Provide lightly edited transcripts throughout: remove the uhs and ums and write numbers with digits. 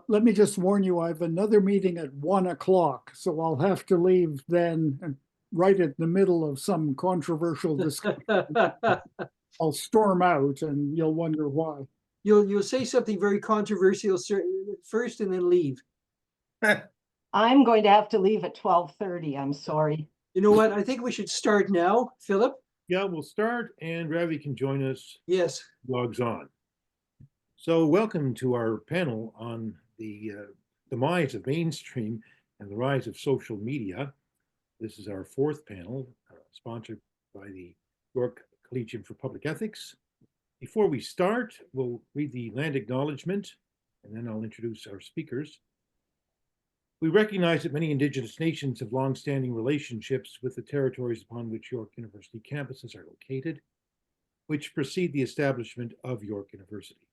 Let me just warn you, I have another meeting at 1 o'clock, so I'll have to leave then, right at the middle of some controversial discussion. I'll storm out and you'll wonder why. You'll say something very controversial first and then leave. I'm going to have to leave at 12:30. I'm sorry. You know what? I think we should start now, Philip. Yeah, we'll start, and Ravi can join us. Yes. Logs on. So welcome to our panel on the demise of mainstream and the rise of social media. This is our fourth panel, sponsored by the York Collegium for Public Ethics. Before we start, we'll read the land acknowledgement, and then I'll introduce our speakers. We recognize that many Indigenous nations have long-standing relationships with the territories upon which York University campuses are located, which precede the establishment of York University.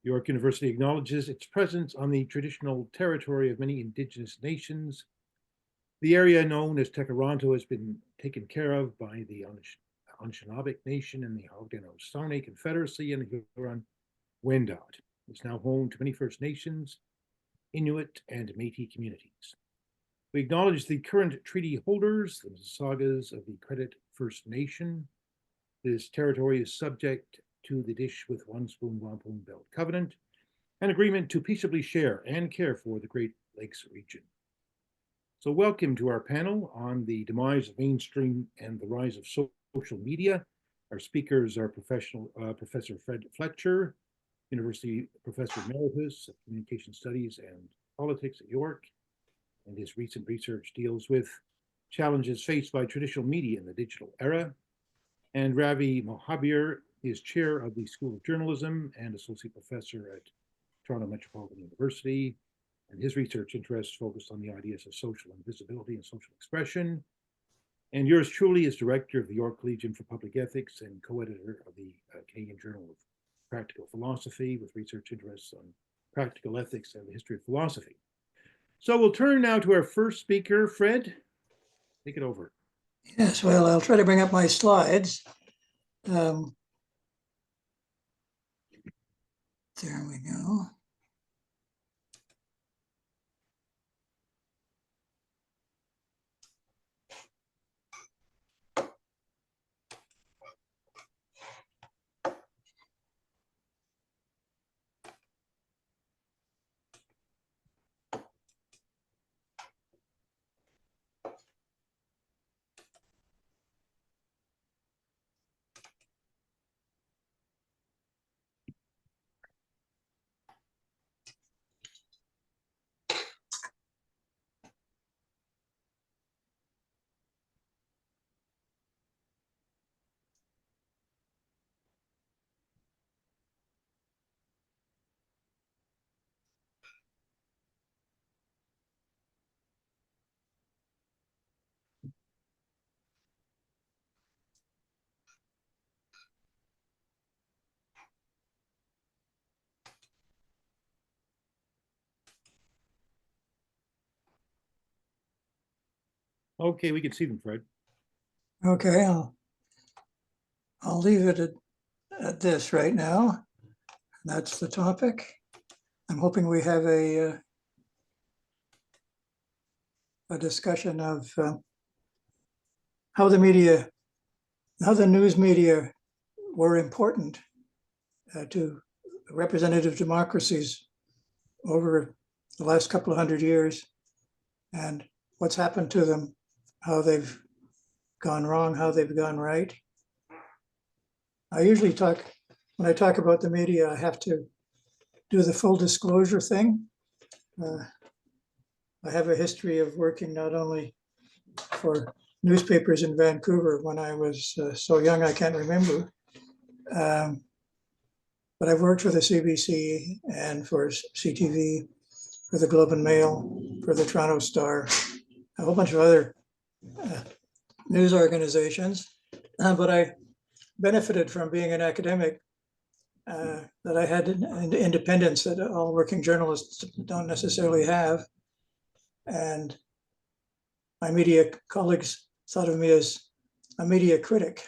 York University acknowledges its presence on the traditional territory of many Indigenous nations. The area known as Tekaronto has been taken care of by the Anishinaabe Nation and the Haudenosaunee Confederacy and the Huron-Wendat. It's now home to many First Nations, Inuit, and Métis communities. We acknowledge the current treaty holders, the Mississaugas of the Credit First Nation. This territory is subject to the Dish with One Spoon Wampum Belt Covenant, an agreement to peaceably share and care for the Great Lakes region. So welcome to our panel on the demise of mainstream and the rise of social media. Our speakers are Professor Fred Fletcher, University Professor Emeritus of Communication Studies and Politics at York, and his recent research deals with challenges faced by traditional media in the digital era. And Ravi Mohabir is chair of the School of Journalism and associate professor at Toronto Metropolitan University, and his research interests focused on the ideas of social invisibility and social expression. And yours truly is director of the York Collegium for Public Ethics and co-editor of the Canadian Journal of Practical Philosophy, with research interests on practical ethics and the history of philosophy. So we'll turn now to our first speaker. Fred, take it over. Yes, well, I'll try to bring up my slides. There we go. Okay, we can see them, Fred. Okay, I'll leave it at this right now. That's the topic. I'm hoping we have a discussion of how the news media were important to representative democracies over the last couple of hundred years, and what's happened to them, how they've gone wrong, how they've gone right. I usually when I talk about the media, I have to do the full disclosure thing. I have a history of working not only for newspapers in Vancouver when I was so young I can't remember, but I've worked for the CBC and for CTV, for the Globe and Mail, for the Toronto Star, a whole bunch of other news organizations, but I benefited from being an academic, that I had an independence that all working journalists don't necessarily have. And my media colleagues thought of me as a media critic.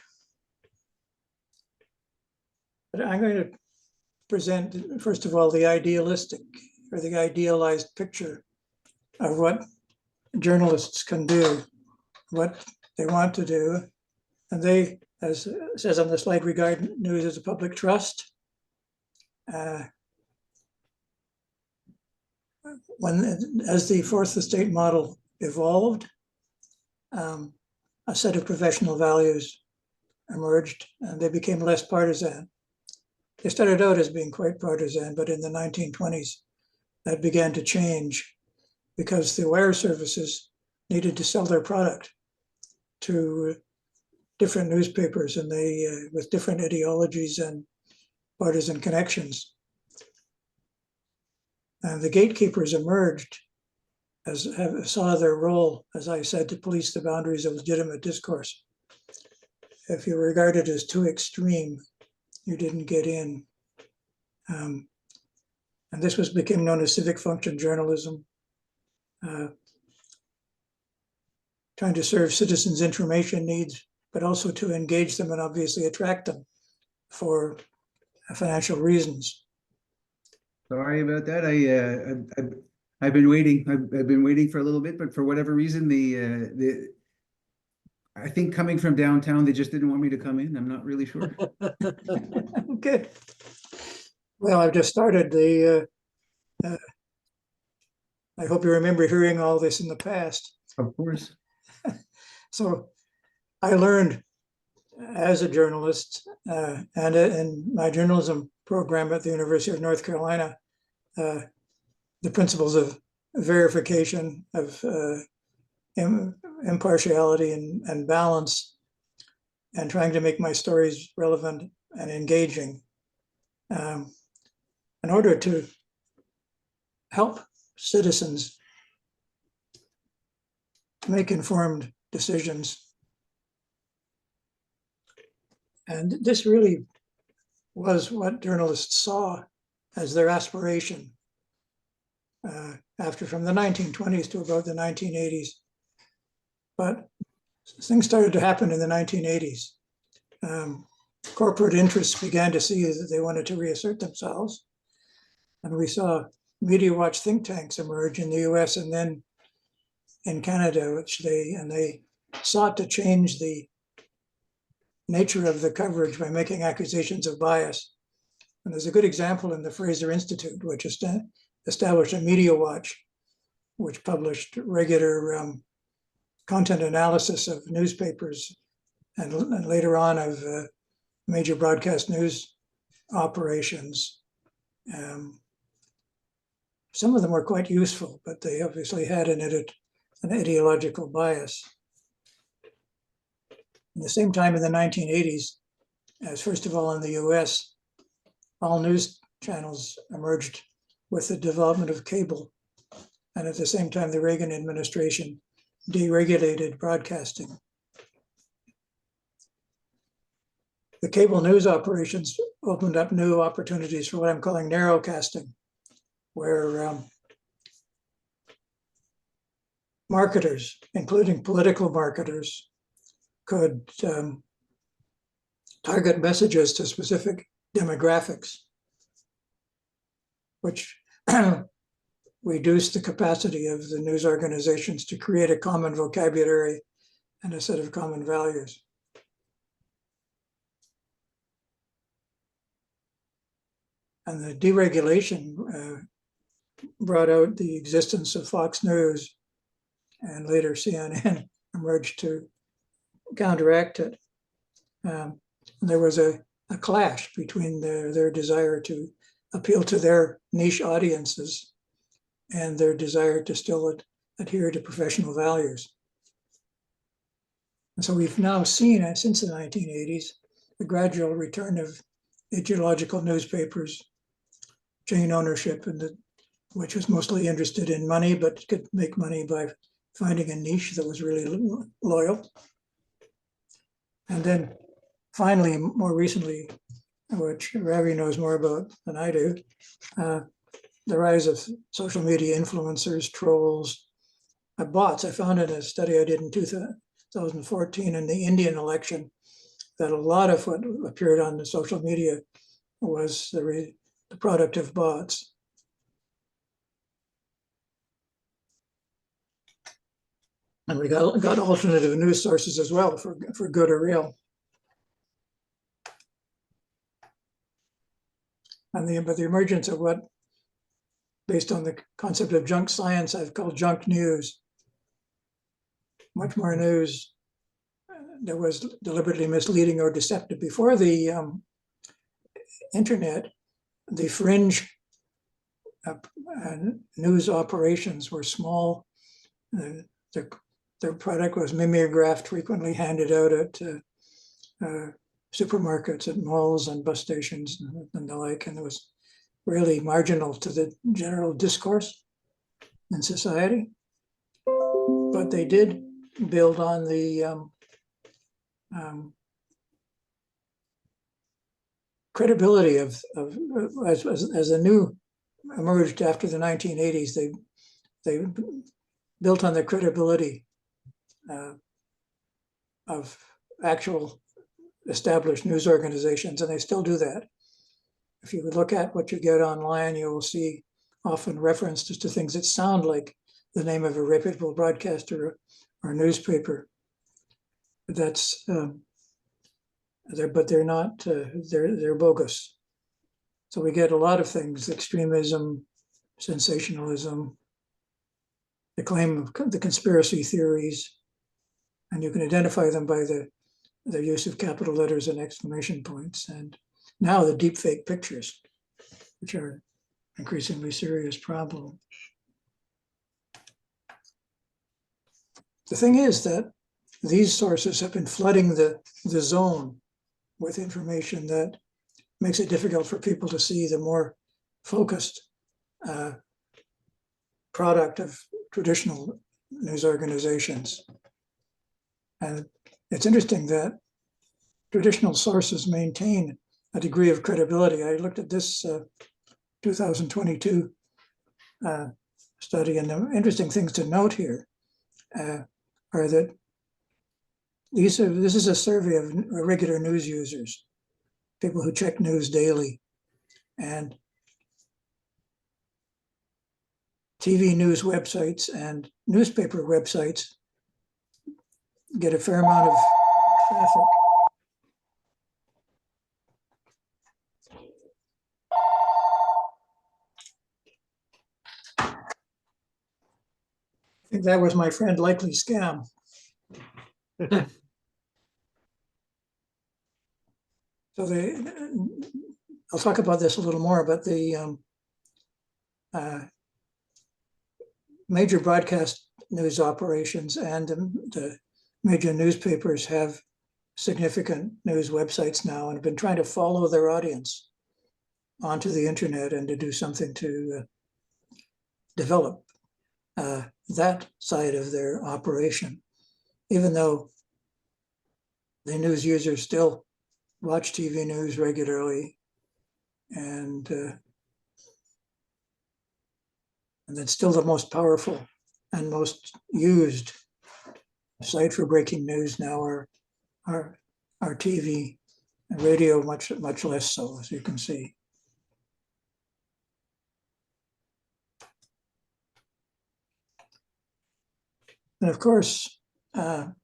But I'm going to present, first of all, the idealistic or the idealized picture of what journalists can do, what they want to do. And they, as it says on the slide, regard news as a public trust. As the fourth estate model evolved, a set of professional values emerged, and they became less partisan. They started out as being quite partisan, but in the 1920s, that began to change because the wire services needed to sell their product to different newspapers, and they with different ideologies and partisan connections. And the gatekeepers emerged saw their role, as I said, to police the boundaries of legitimate discourse. If you were regarded as too extreme, you didn't get in. And this became known as civic function journalism, trying to serve citizens' information needs, but also to engage them and obviously attract them for financial reasons. Sorry about that. I've been waiting. I've been waiting for a little bit, but for whatever reason, I think coming from downtown, they just didn't want me to come in. I'm not really sure. Good. Well, I've just started I hope you remember hearing all this in the past. Of course. So I learned as a journalist and in my journalism program at the University of North Carolina, the principles of verification, of impartiality and balance, and trying to make my stories relevant and engaging in order to help citizens make informed decisions. And this really was what journalists saw as their aspiration from the 1920s to about the 1980s. But things started to happen in the 1980s. Corporate interests began to see that they wanted to reassert themselves. And we saw Media Watch think tanks emerge in the US and then in Canada, which they sought to change the nature of the coverage by making accusations of bias. And there's a good example in the Fraser Institute, which established a Media Watch, which published regular content analysis of newspapers and later on of major broadcast news operations. Some of them were quite useful, but they obviously had in it an ideological bias. At the same time in the 1980s, as first of all in the US, all news channels emerged with the development of cable. And at the same time, the Reagan administration deregulated broadcasting. The cable news operations opened up new opportunities for what I'm calling narrowcasting, where marketers, including political marketers, could target messages to specific demographics, which reduced the capacity of the news organizations to create a common vocabulary and a set of common values. And the deregulation brought out the existence of Fox News, and later CNN emerged to counteract it. There was a clash between their desire to appeal to their niche audiences and their desire to still adhere to professional values. And so we've now seen, since the 1980s, the gradual return of ideological newspapers, chain ownership, which was mostly interested in money, but could make money by finding a niche that was really loyal. And then finally, more recently, which Ravi knows more about than I do, the rise of social media influencers, trolls, bots. I found in a study I did in 2014 in the Indian election that a lot of what appeared on the social media was the product of bots. And we got alternative news sources as well for good or real. And but the emergence of what, based on the concept of junk science, I've called junk news. Much more news that was deliberately misleading or deceptive. Before the internet, the fringe news operations were small. Their product was mimeographed, frequently handed out at supermarkets, at malls and bus stations and the like, and it was really marginal to the general discourse in society. But they did build on the credibility of as the new emerged after the 1980s. They built on the credibility of actual established news organizations, and they still do that. If you look at what you get online, you will see often references to things that sound like the name of a reputable broadcaster or newspaper. That's but they're not. They're bogus. So we get a lot of things: extremism, sensationalism, the claim of the conspiracy theories, and you can identify them by the use of capital letters and exclamation points, and now the deep fake pictures, which are an increasingly serious problem. The thing is that these sources have been flooding the zone with information that makes it difficult for people to see the more focused product of traditional news organizations. And it's interesting that traditional sources maintain a degree of credibility. I looked at this 2022 study, and the interesting things to note here are that this is a survey of regular news users, people who check news daily, and TV news websites and newspaper websites get a fair amount of traffic. I think that was my friend Likely Scam. So I'll talk about this a little more, but the major broadcast news operations and the major newspapers have significant news websites now and have been trying to follow their audience onto the internet and to do something to develop that side of their operation, even though the news users still watch TV news regularly, and that's still the most powerful and most used site for breaking news now are TV and radio, much less so, as you can see. And of course, there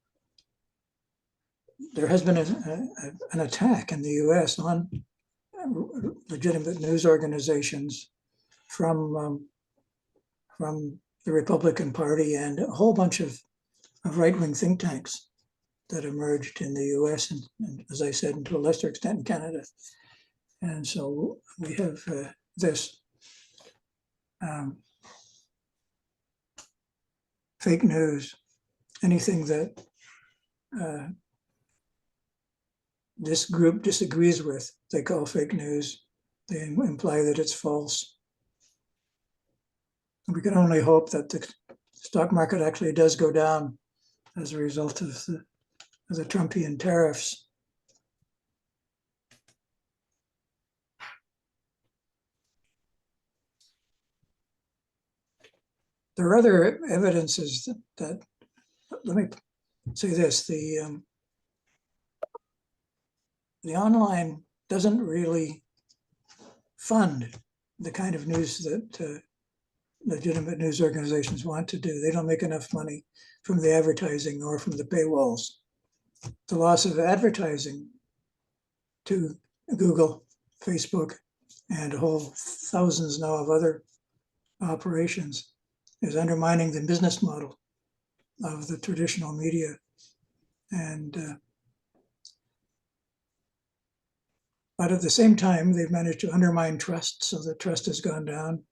has been an attack in the US on legitimate news organizations from the Republican Party and a whole bunch of right-wing think tanks that emerged in the US and as I said, to a lesser extent in Canada. And so we have this fake news, anything that this group disagrees with, they call fake news. They imply that it's false. We can only hope that the stock market actually does go down as a result of the Trumpian tariffs. There are other evidences that let me say this, the online doesn't really fund the kind of news that legitimate news organizations want to do. They don't make enough money from the advertising or from the paywalls. The loss of advertising to Google, Facebook, and a whole thousands now of other operations is undermining the business model of the traditional media. And but at the same time, they've managed to undermine trust, so the trust has gone down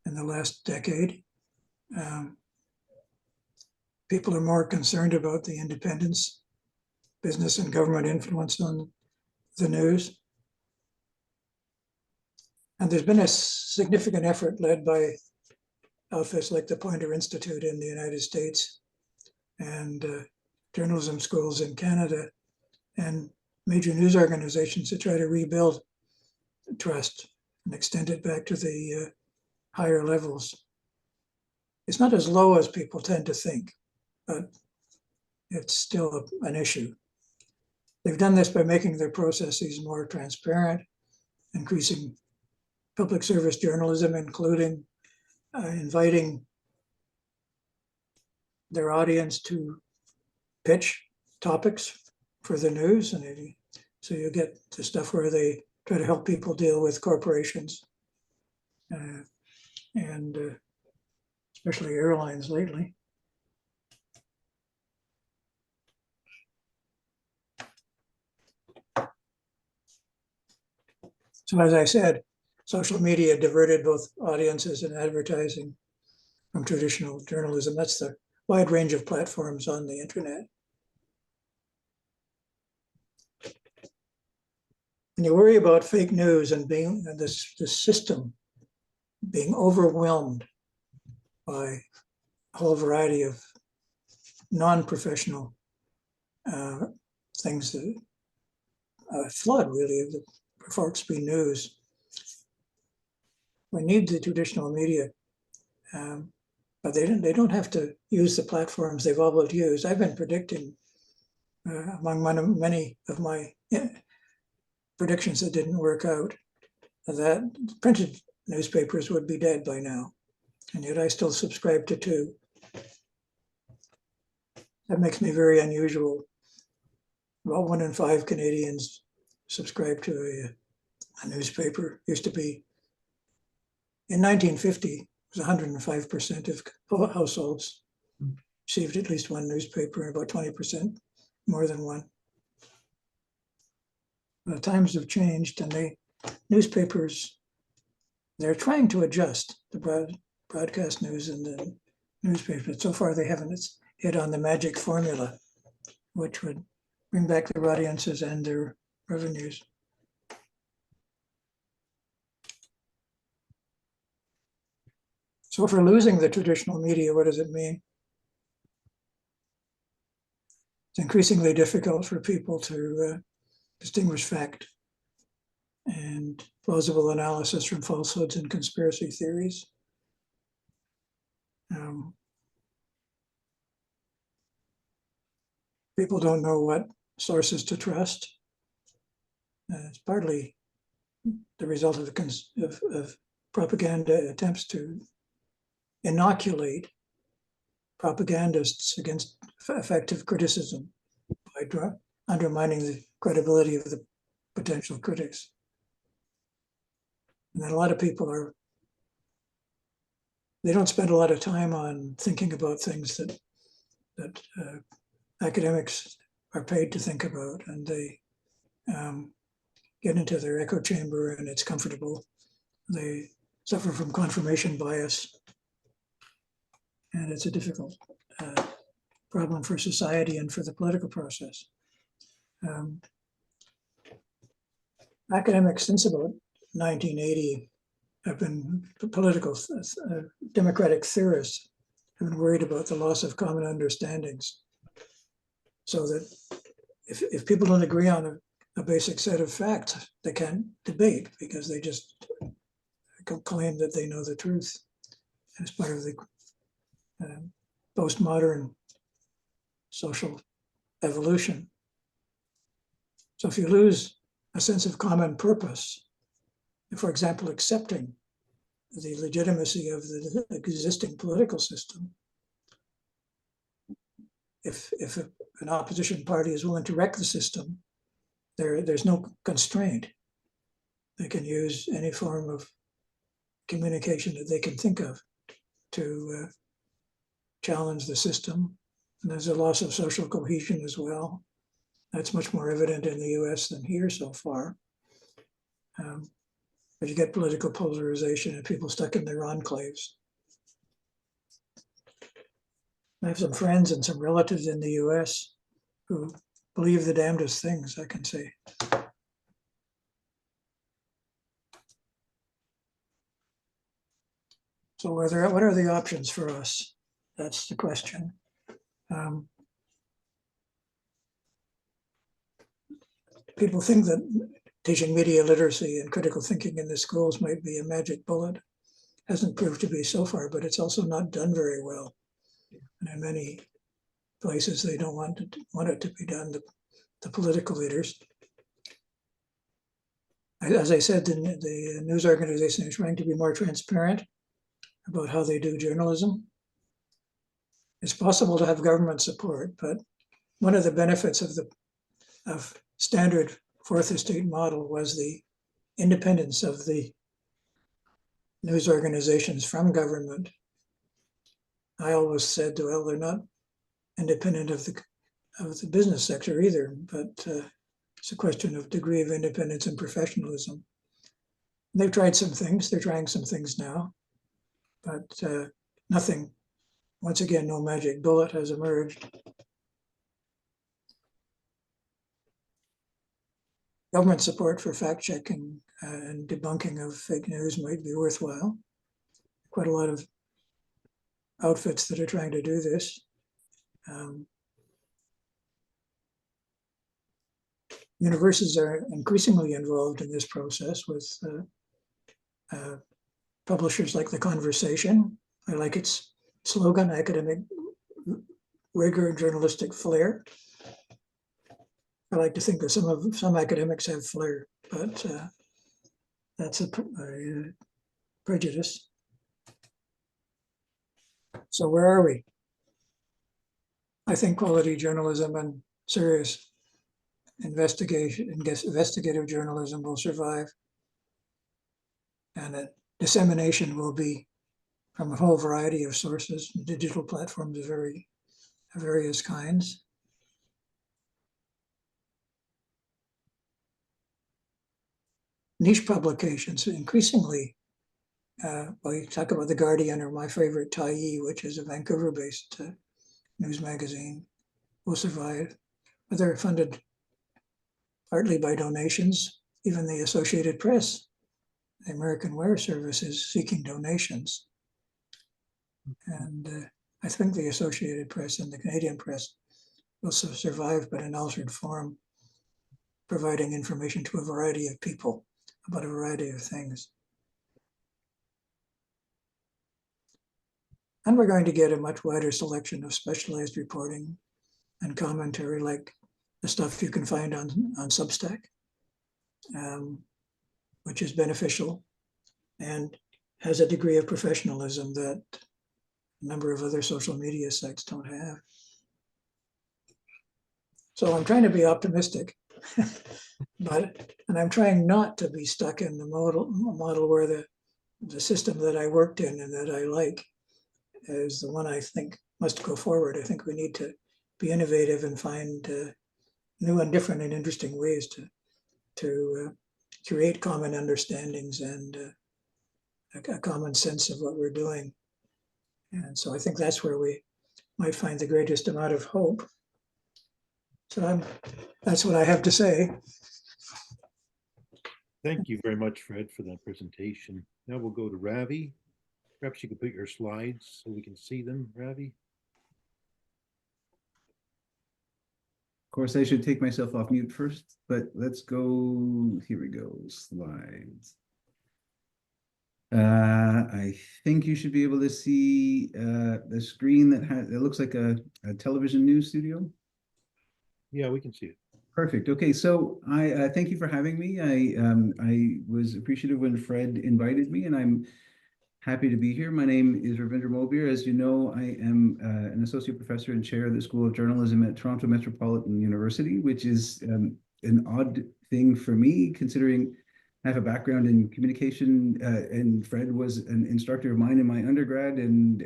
in the last decade. People are more concerned about the independence, business and government influence on the news. And there's been a significant effort led by outfits like the Poynter Institute in the United States and journalism schools in Canada and major news organizations to try to rebuild trust and extend it back to the higher levels. It's not as low as people tend to think, but it's still an issue. They've done this by making their processes more transparent, increasing public service journalism, including inviting their audience to pitch topics for the news. And so you get the stuff where they try to help people deal with corporations and especially airlines lately. So as I said, social media diverted both audiences and advertising from traditional journalism. That's the wide range of platforms on the internet. And you worry about fake news and being this system being overwhelmed by a whole variety of non-professional things that flood really of the Forksby news. We need the traditional media, but they don't have to use the platforms they've always used. I've been predicting among many of my predictions that didn't work out that printed newspapers would be dead by now, and yet I still subscribe to two. That makes me very unusual. About 1 in 5 Canadians subscribe to a newspaper. Used to be, in 1950, it was 105% of households received at least one newspaper, and about 20% more than one. The times have changed, and newspapers, they're trying to adjust the broadcast news and the newspaper. So far, they haven't hit on the magic formula, which would bring back their audiences and their revenues. So if we're losing the traditional media, what does it mean? It's increasingly difficult for people to distinguish fact and plausible analysis from falsehoods and conspiracy theories. People don't know what sources to trust. It's partly the result of propaganda attempts to inoculate propagandists against effective criticism by undermining the credibility of the potential critics. And then a lot of people they don't spend a lot of time on thinking about things that academics are paid to think about, and they get into their echo chamber and it's comfortable. They suffer from confirmation bias, and it's a difficult problem for society and for the political process. Academics since about 1980 have been political democratic theorists have been worried about the loss of common understandings, so that if people don't agree on a basic set of facts, they can't debate because they just claim that they know the truth as part of the postmodern social evolution. So if you lose a sense of common purpose, for example, accepting the legitimacy of the existing political system. If an opposition party is willing to wreck the system, there's no constraint. They can use any form of communication that they can think of to challenge the system. And there's a loss of social cohesion as well. That's much more evident in the US than here so far. But you get political polarization and people stuck in their enclaves. I have some friends and some relatives in the US who believe the damnedest things, I can say. So what are the options for us? That's the question. People think that teaching media literacy and critical thinking in the schools might be a magic bullet. Hasn't proved to be so far, but it's also not done very well. And in many places, they don't want it to be done, the political leaders. As I said, the news organization is trying to be more transparent about how they do journalism. It's possible to have government support, but one of the benefits of standard Fourth Estate model was the independence of the news organizations from government. I always said, well, they're not independent of the business sector either, but it's a question of degree of independence and professionalism. They've tried some things, they're trying some things now, but nothing, once again, no magic bullet has emerged. Government support for fact-checking and debunking of fake news might be worthwhile. Quite a lot of outfits that are trying to do this. Universities are increasingly involved in this process with publishers like The Conversation. I like its slogan, academic rigor and journalistic flair. I like to think that some academics have flair, but that's a prejudice. So where are we? I think quality journalism and serious investigative journalism will survive, and that dissemination will be from a whole variety of sources, digital platforms of various kinds. Niche publications increasingly, well, you talk about The Guardian or my favorite Tyee, which is a Vancouver-based news magazine, will survive, but they're funded partly by donations. Even the Associated Press, the American Wear Service, is seeking donations. And I think the Associated Press and the Canadian Press will survive, but in altered form, providing information to a variety of people about a variety of things. And we're going to get a much wider selection of specialized reporting and commentary, like the stuff you can find on Substack, which is beneficial and has a degree of professionalism that a number of other social media sites don't have. So I'm trying to be optimistic, and I'm trying not to be stuck in the model where the system that I worked in and that I like is the one I think must go forward. I think we need to be innovative and find new and different and interesting ways to create common understandings and a common sense of what we're doing. And so I think that's where we might find the greatest amount of hope. So that's what I have to say. Thank you very much, Fred, for that presentation. Now we'll go to Ravi. Perhaps you could put your slides so we can see them, Ravi. Of course, I should take myself off mute first, but let's go. Here we go. Slides. I think you should be able to see the screen that it looks like a television news studio. Yeah, we can see it. Perfect. Okay, so I thank you for having me. I was appreciative when Fred invited me, and I'm Happy to be here. My name is Ravindra Mobir. As you know, I am an associate professor and chair of the School of Journalism at Toronto Metropolitan University, which is an odd thing for me, considering I have a background in communication, and Fred was an instructor of mine in my undergrad and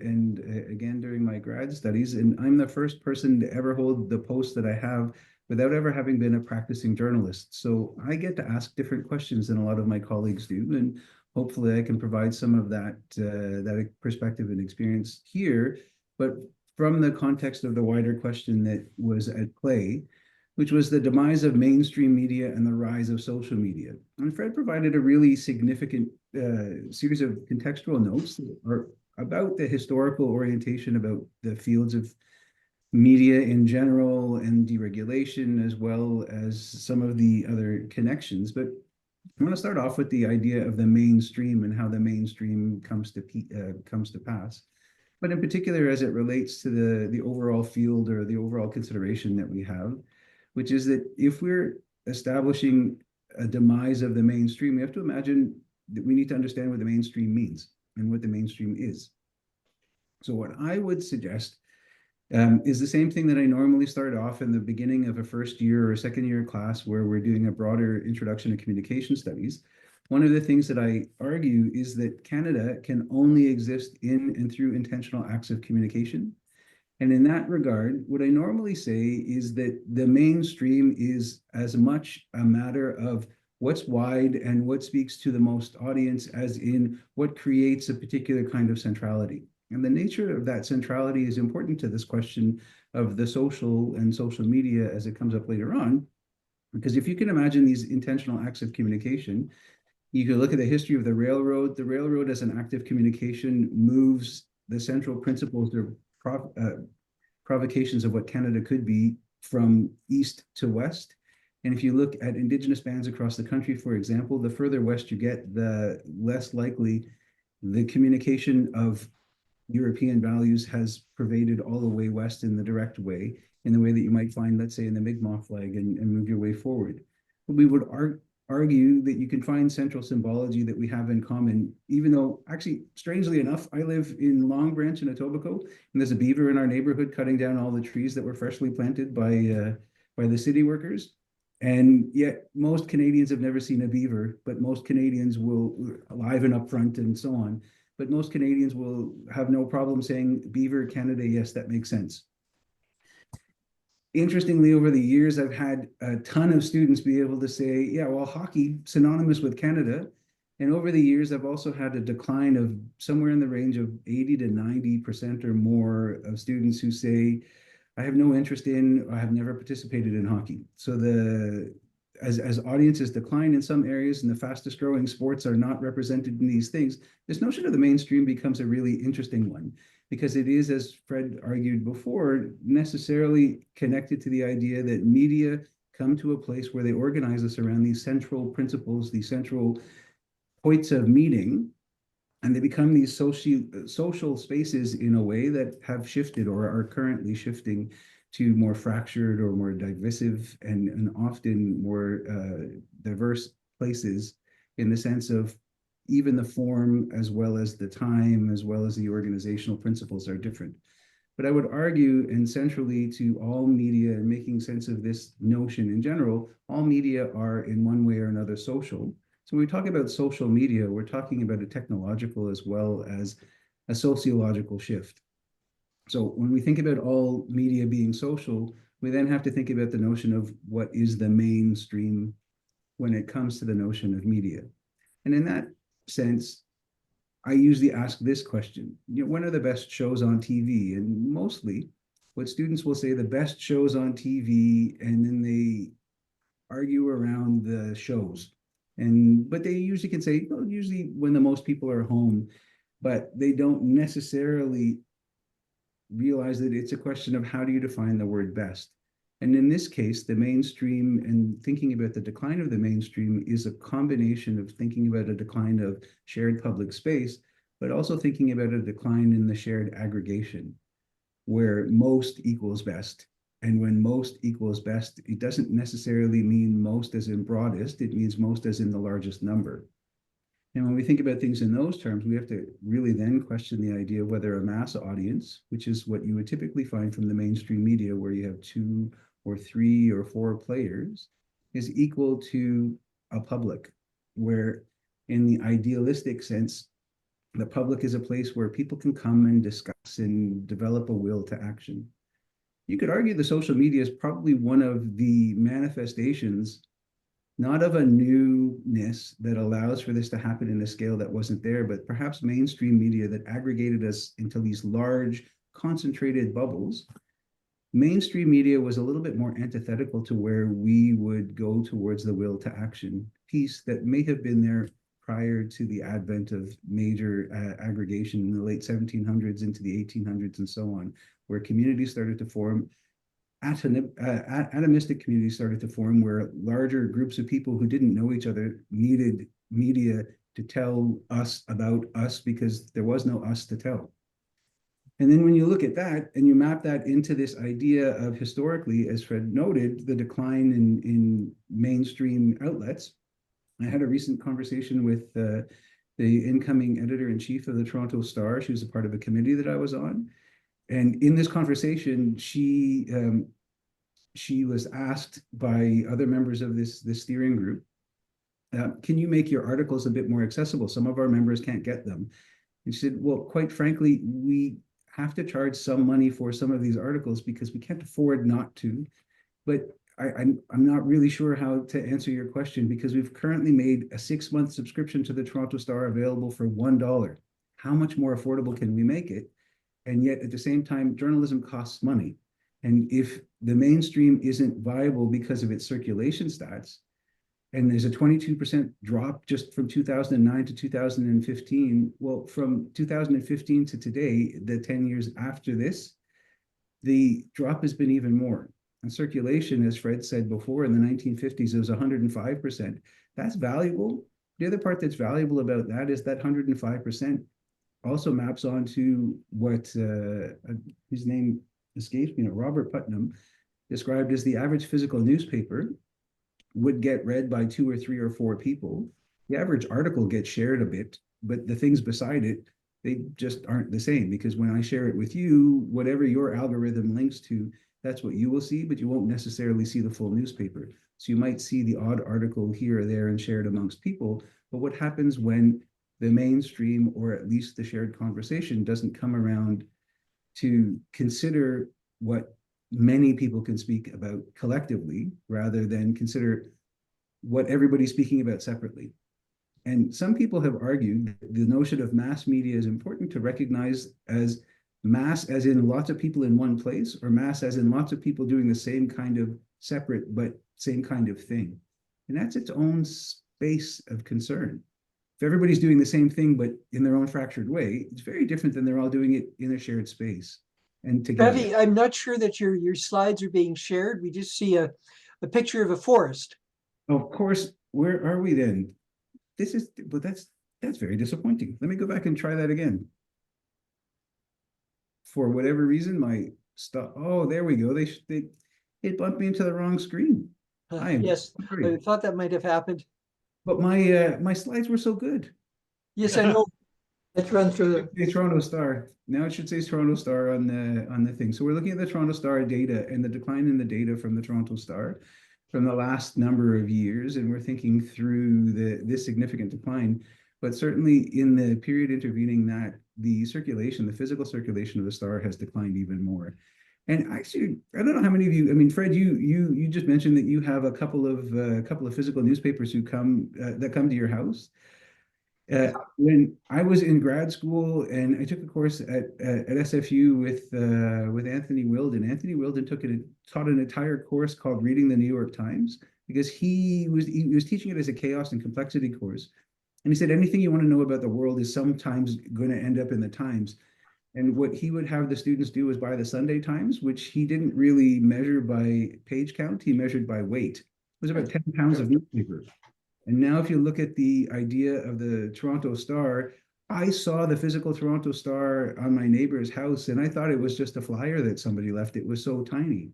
again during my grad studies. And I'm the first person to ever hold the post that I have without ever having been a practicing journalist. So I get to ask different questions than a lot of my colleagues do. And hopefully I can provide some of that that perspective and experience here, but from the context of the wider question that was at play, which was the demise of mainstream media and the rise of social media. And Fred provided a really significant series of contextual notes that are about the historical orientation about the fields of media in general and deregulation, as well as some of the other connections. But I want to start off with the idea of the mainstream and how the mainstream comes to pass, but in particular as it relates to the overall field or the overall consideration that we have, which is that if we're establishing a demise of the mainstream, we have to imagine that we need to understand what the mainstream means and what the mainstream is. So what I would suggest is the same thing that I normally start off in the beginning of a first year or second year class where we're doing a broader introduction to communication studies. One of the things that I argue is that Canada can only exist in and through intentional acts of communication. And in that regard, what I normally say is that the mainstream is as much a matter of what's wide and what speaks to the most audience as in what creates a particular kind of centrality. And the nature of that centrality is important to this question of the social and social media as it comes up later on. Because if you can imagine these intentional acts of communication, you can look at the history of the railroad. The railroad as an act of communication moves the central principles or provocations of what Canada could be from east to west. And if you look at Indigenous bands across the country, for example, the further west you get, the less likely the communication of European values has pervaded all the way west in the direct way, in the way that you might find, let's say, in the Mi'kmaq flag and move your way forward. But we would argue that you can find central symbology that we have in common, even though, actually, strangely enough, I live in Long Branch in Etobicoke, and there's a beaver in our neighborhood cutting down all the trees that were freshly planted by the city workers. And yet most Canadians have never seen a beaver, but most Canadians will liven up front and so on. But most Canadians will have no problem saying beaver, Canada, yes, that makes sense. Interestingly, over the years, I've had a ton of students be able to say, yeah, well, hockey, synonymous with Canada. And over the years, I've also had a decline of somewhere in the range of 80 to 90% or more of students who say, I have no interest in, I have never participated in hockey. So as audiences decline in some areas and the fastest growing sports are not represented in these things, this notion of the mainstream becomes a really interesting one, because it is, as Fred argued before, necessarily connected to the idea that media come to a place where they organize us around these central principles, these central points of meeting, and they become these social spaces in a way that have shifted or are currently shifting to more fractured or more divisive and often more diverse places, in the sense of even the form as well as the time as well as the organizational principles are different. But I would argue, and centrally to all media and making sense of this notion in general, all media are in one way or another social. So when we talk about social media, we're talking about a technological as well as a sociological shift. So when we think about all media being social, we then have to think about the notion of what is the mainstream when it comes to the notion of media. And in that sense, I usually ask this question, when are the best shows on TV? And mostly what students will say, the best shows on TV, and then they argue around the shows. But they usually can say, well, usually when the most people are home, but they don't necessarily realize that it's a question of how do you define the word best. And in this case, the mainstream and thinking about the decline of the mainstream is a combination of thinking about a decline of shared public space, but also thinking about a decline in the shared aggregation, where most equals best. And when most equals best, it doesn't necessarily mean most as in broadest, it means most as in the largest number. And when we think about things in those terms, we have to really then question the idea of whether a mass audience, which is what you would typically find from the mainstream media, where you have 2 or 3 or 4 players, is equal to a public, where in the idealistic sense, the public is a place where people can come and discuss and develop a will to action. You could argue the social media is probably one of the manifestations, not of a newness that allows for this to happen in a scale that wasn't there, but perhaps mainstream media that aggregated us into these large, concentrated bubbles. Mainstream media was a little bit more antithetical to where we would go towards the will to action piece that may have been there prior to the advent of major aggregation in the late 1700s into the 1800s and so on, where communities started to form, atomistic communities started to form, where larger groups of people who didn't know each other needed media to tell us about us because there was no us to tell. And then when you look at that and you map that into this idea of historically, as Fred noted, the decline in mainstream outlets. I had a recent conversation with the incoming editor-in-chief of the Toronto Star. She was a part of a committee that I was on. And in this conversation, she was asked by other members of this steering group, can you make your articles a bit more accessible? Some of our members can't get them. And she said, well, quite frankly, we have to charge some money for some of these articles because we can't afford not to. But I'm not really sure how to answer your question, because we've currently made a 6-month subscription to the Toronto Star available for $1. How much more affordable can we make it? And yet at the same time, journalism costs money. And if the mainstream isn't viable because of its circulation stats, and there's a 22% drop just from 2009 to 2015, well, from 2015 to today, the 10 years after this, the drop has been even more. And circulation, as Fred said before, in the 1950s, it was 105%. That's valuable. The other part that's valuable about that is that 105% also maps onto what his name escapes me, Robert Putnam described as the average physical newspaper would get read by 2 or 3 or 4 people. The average article gets shared a bit, but the things beside it, they just aren't the same, because when I share it with you, whatever your algorithm links to, that's what you will see, but you won't necessarily see the full newspaper. So you might see the odd article here or there and shared amongst people, but what happens when the mainstream, or at least the shared conversation, doesn't come around to consider what many people can speak about collectively, rather than consider what everybody's speaking about separately? And some people have argued that the notion of mass media is important to recognize as mass as in lots of people in one place, or mass as in lots of people doing the same kind of separate but same kind of thing. And that's its own space of concern. If everybody's doing the same thing but in their own fractured way, it's very different than they're all doing it in a shared space and together. Ravi, I'm not sure that your slides are being shared. We just see a picture of a forest. Of course, where are we then? But that's very disappointing. Let me go back and try that again. For whatever reason, my stuff. Oh, there we go. It bumped me into the wrong screen. Yes, I thought that might have happened. But my slides were so good. Yes, I know. Let's run through The Toronto Star. Now it should say Toronto Star on the thing. So we're looking at the Toronto Star data and the decline in the data from the Toronto Star from the last number of years, and we're thinking through this significant decline. But certainly in the period intervening that, the physical circulation of the Star has declined even more. And actually, I don't know how many of you, I mean, Fred, you just mentioned that you have a couple of physical newspapers who come to your house. When I was in grad school and I took a course at SFU with Anthony Wilden. Anthony Wilden taught an entire course called Reading the New York Times, because he was teaching it as a chaos and complexity course. And he said, anything you want to know about the world is sometimes going to end up in the Times. And what he would have the students do was buy the Sunday Times, which he didn't really measure by page count. He measured by weight. It was about 10 pounds of newspaper. And now if you look at the idea of the Toronto Star, I saw the physical Toronto Star on my neighbor's house, and I thought it was just a flyer that somebody left. It was so tiny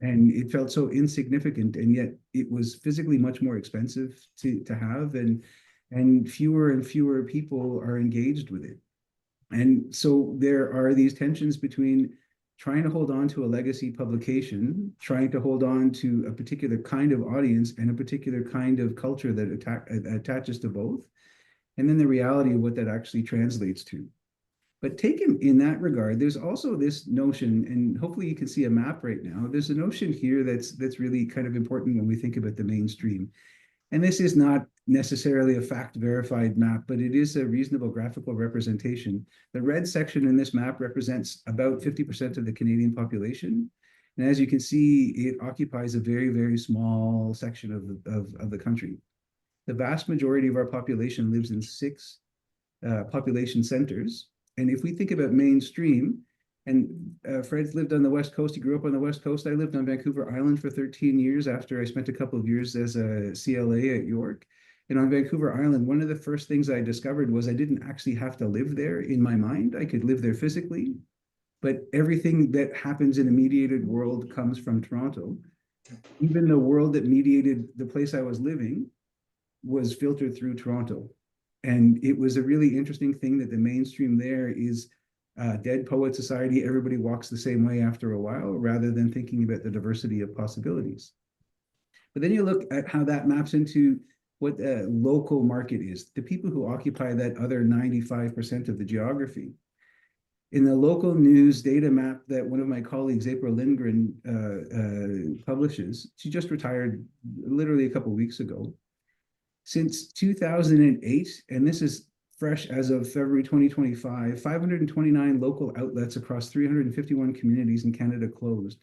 and it felt so insignificant, and yet it was physically much more expensive to have. And and fewer people are engaged with it. And so there are these tensions between trying to hold on to a legacy publication, trying to hold on to a particular kind of audience and a particular kind of culture that attaches to both, and then the reality of what that actually translates to. But taken in that regard, there's also this notion, and hopefully you can see a map right now. There's a notion here that's really kind of important when we think about the mainstream. And this is not necessarily a fact-verified map, but it is a reasonable graphical representation. The red section in this map represents about 50% of the Canadian population. And as you can see, it occupies a very, very small section of the country. The vast majority of our population lives in 6 population centers. And if we think about mainstream, and Fred's lived on the West Coast. He grew up on the West Coast. I lived on Vancouver Island for 13 years after I spent a couple of years as a CLA at York. And on Vancouver Island, one of the first things I discovered was I didn't actually have to live there in my mind. I could live there physically, but everything that happens in a mediated world comes from Toronto. Even the world that mediated the place I was living was filtered through Toronto. And it was a really interesting thing that the mainstream there is Dead Poet Society, everybody walks the same way after a while, rather than thinking about the diversity of possibilities. But then you look at how that maps into what the local market is, the people who occupy that other 95% of the geography. In the local news data map that one of my colleagues, April Lindgren, publishes, she just retired literally a couple of weeks ago. Since 2008, and this is fresh as of February 2025, 529 local outlets across 351 communities in Canada closed.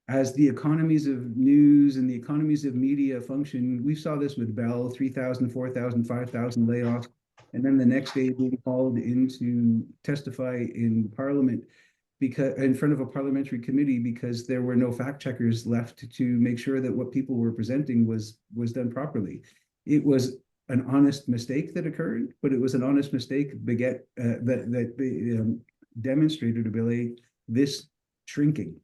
As the economies of news and the economies of media function, we saw this with Bell, 3,000, 4,000, 5,000 layoffs, and then the next day being called in to testify in Parliament because in front of a parliamentary committee because there were no fact checkers left to make sure that what people were presenting was done properly. It was an honest mistake that occurred, but it was an honest mistake that demonstrated ability this shrinking.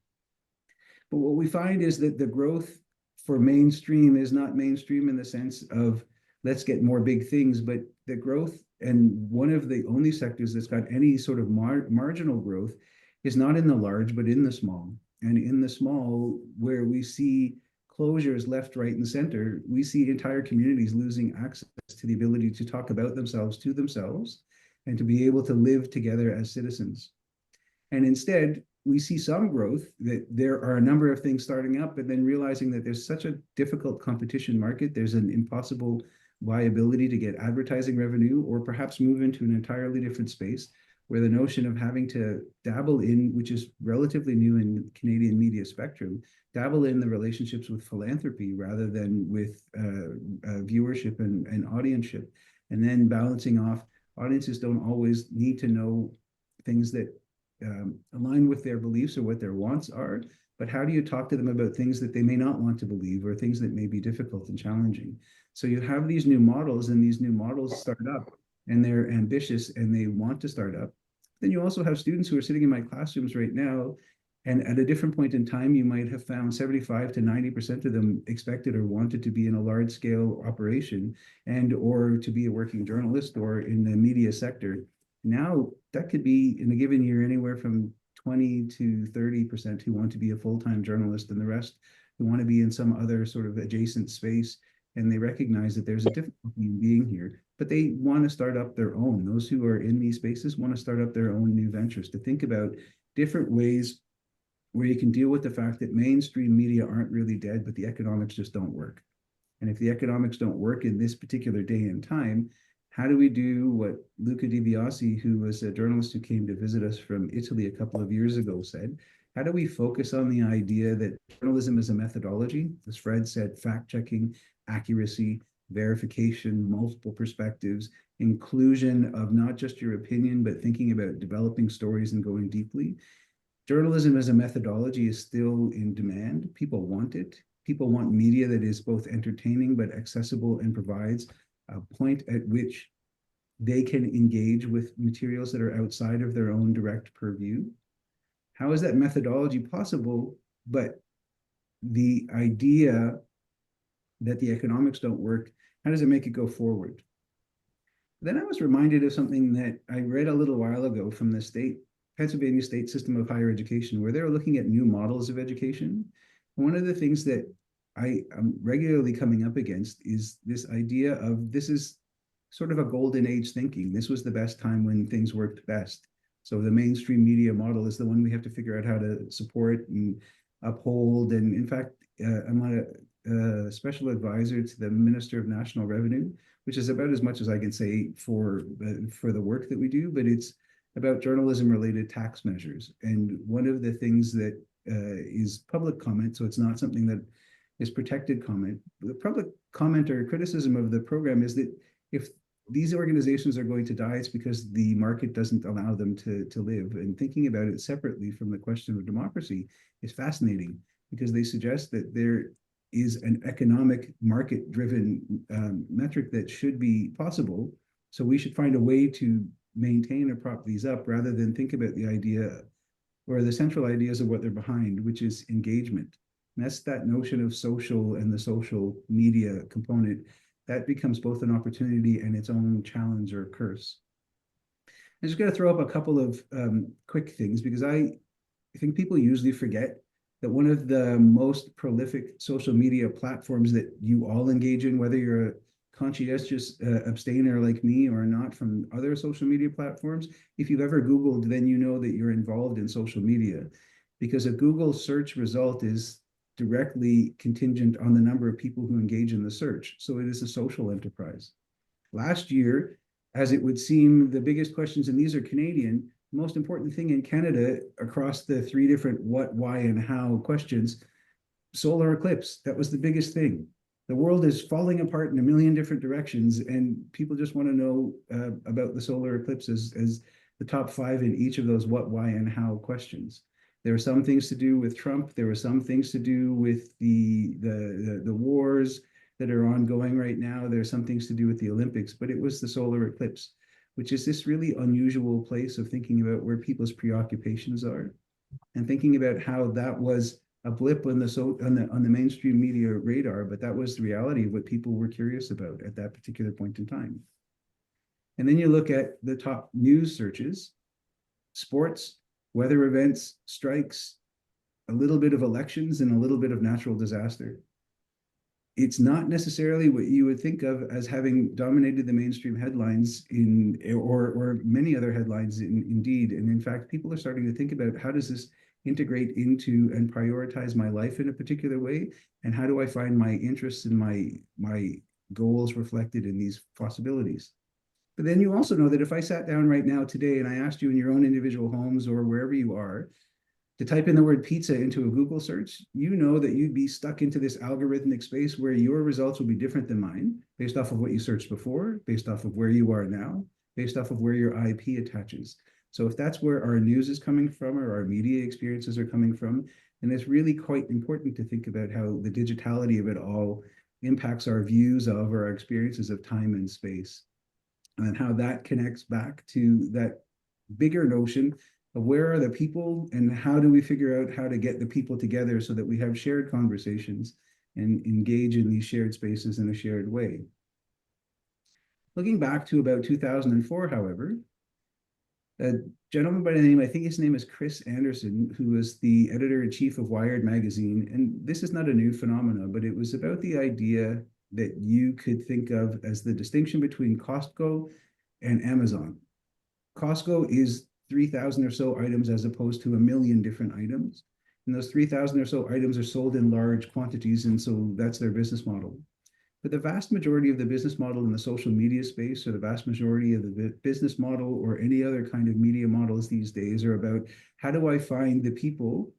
But what we find is that the growth for mainstream is not mainstream in the sense of let's get more big things, but the growth, and one of the only sectors that's got any sort of marginal growth is not in the large, but in the small. And in the small, where we see closures left, right, and center, we see entire communities losing access to the ability to talk about themselves to themselves and to be able to live together as citizens. And instead, we see some growth, that there are a number of things starting up, but then realizing that there's such a difficult competition market, there's an impossible viability to get advertising revenue, or perhaps move into an entirely different space where the notion of having to dabble in, which is relatively new in the Canadian media spectrum, dabble in the relationships with philanthropy rather than with viewership and audience-ship. And then balancing off, audiences don't always need to know things that align with their beliefs or what their wants are, but how do you talk to them about things that they may not want to believe or things that may be difficult and challenging? So you have these new models, and these new models start up and they're ambitious and they want to start up. Then you also have students who are sitting in my classrooms right now, and at a different point in time, you might have found 75 to 90% of them expected or wanted to be in a large scale operation and or to be a working journalist or in the media sector. Now that could be in a given year anywhere from 20 to 30% who want to be a full-time journalist, and the rest who want to be in some other sort of adjacent space. And they recognize that there's a difficulty in being here, but they want to start up their own. Those who are in these spaces want to start up their own new ventures, to think about different ways where you can deal with the fact that mainstream media aren't really dead, but the economics just don't work. And if the economics don't work in this particular day and time, how do we do what Luca Di Biase, who was a journalist who came to visit us from Italy a couple of years ago, said? How do we focus on the idea that journalism is a methodology? As Fred said, fact-checking, accuracy, verification, multiple perspectives, inclusion of not just your opinion, but thinking about developing stories and going deeply. Journalism as a methodology is still in demand. People want it. People want media that is both entertaining but accessible and provides a point at which they can engage with materials that are outside of their own direct purview. How is that methodology possible? But the idea that the economics don't work, how does it make it go forward? Then I was reminded of something that I read a little while ago from the Pennsylvania State System of Higher Education, where they're looking at new models of education. One of the things that I am regularly coming up against is this idea of this is sort of a golden age thinking. This was the best time when things worked best. So the mainstream media model is the one we have to figure out how to support and uphold. And in fact, I'm a special advisor to the Minister of National Revenue, which is about as much as I can say for the work that we do, but it's about journalism-related tax measures. And one of the things that is public comment, so it's not something that is protected comment. The public comment or criticism of the program is that if these organizations are going to die, it's because the market doesn't allow them to live. And thinking about it separately from the question of democracy is fascinating, because they suggest that there is an economic market-driven metric that should be possible. So we should find a way to maintain or prop these up rather than think about the idea or the central ideas of what they're behind, which is engagement. And that's that notion of social and the social media component that becomes both an opportunity and its own challenge or curse. I'm just going to throw up a couple of quick things, because I think people usually forget that one of the most prolific social media platforms that you all engage in, whether you're a conscientious abstainer like me or not from other social media platforms, if you've ever Googled, then you know that you're involved in social media, because a Google search result is directly contingent on the number of people who engage in the search. So it is a social enterprise. Last year, as it would seem, the biggest questions, and these are Canadian, the most important thing in Canada across the three different what, why, and how questions, solar eclipse, that was the biggest thing. The world is falling apart in a million different directions, and people just want to know about the solar eclipse as the top 5 in each of those what, why, and how questions. There were some things to do with Trump. There were some things to do with the wars that are ongoing right now. There are some things to do with the Olympics, but it was the solar eclipse, which is this really unusual place of thinking about where people's preoccupations are, and thinking about how that was a blip on the mainstream media radar, but that was the reality of what people were curious about at that particular point in time. And then you look at the top news searches: sports, weather events, strikes, a little bit of elections, and a little bit of natural disaster. It's not necessarily what you would think of as having dominated the mainstream headlines or many other headlines indeed. And in fact, people are starting to think about, how does this integrate into and prioritize my life in a particular way? And how do I find my interests and my goals reflected in these possibilities? But then you also know that if I sat down right now today and I asked you in your own individual homes or wherever you are to type in the word pizza into a Google search, you know that you'd be stuck into this algorithmic space where your results will be different than mine, based off of what you searched before, based off of where you are now, based off of where your IP attaches. So if that's where our news is coming from or our media experiences are coming from, then it's really quite important to think about how the digitality of it all impacts our views of or our experiences of time and space, and how that connects back to that bigger notion of where are the people and how do we figure out how to get the people together so that we have shared conversations and engage in these shared spaces in a shared way. Looking back to about 2004, however, a gentleman by the name, I think his name is Chris Anderson, who was the editor-in-chief of Wired magazine, and this is not a new phenomenon, but it was about the idea that you could think of as the distinction between Costco and Amazon. Costco is 3,000 or so items as opposed to 1 million different items. And those 3,000 or so items are sold in large quantities, and so that's their business model. But the vast majority of the business model in the social media space, or the vast majority of the business model or any other kind of media models these days, are about, how do I find the people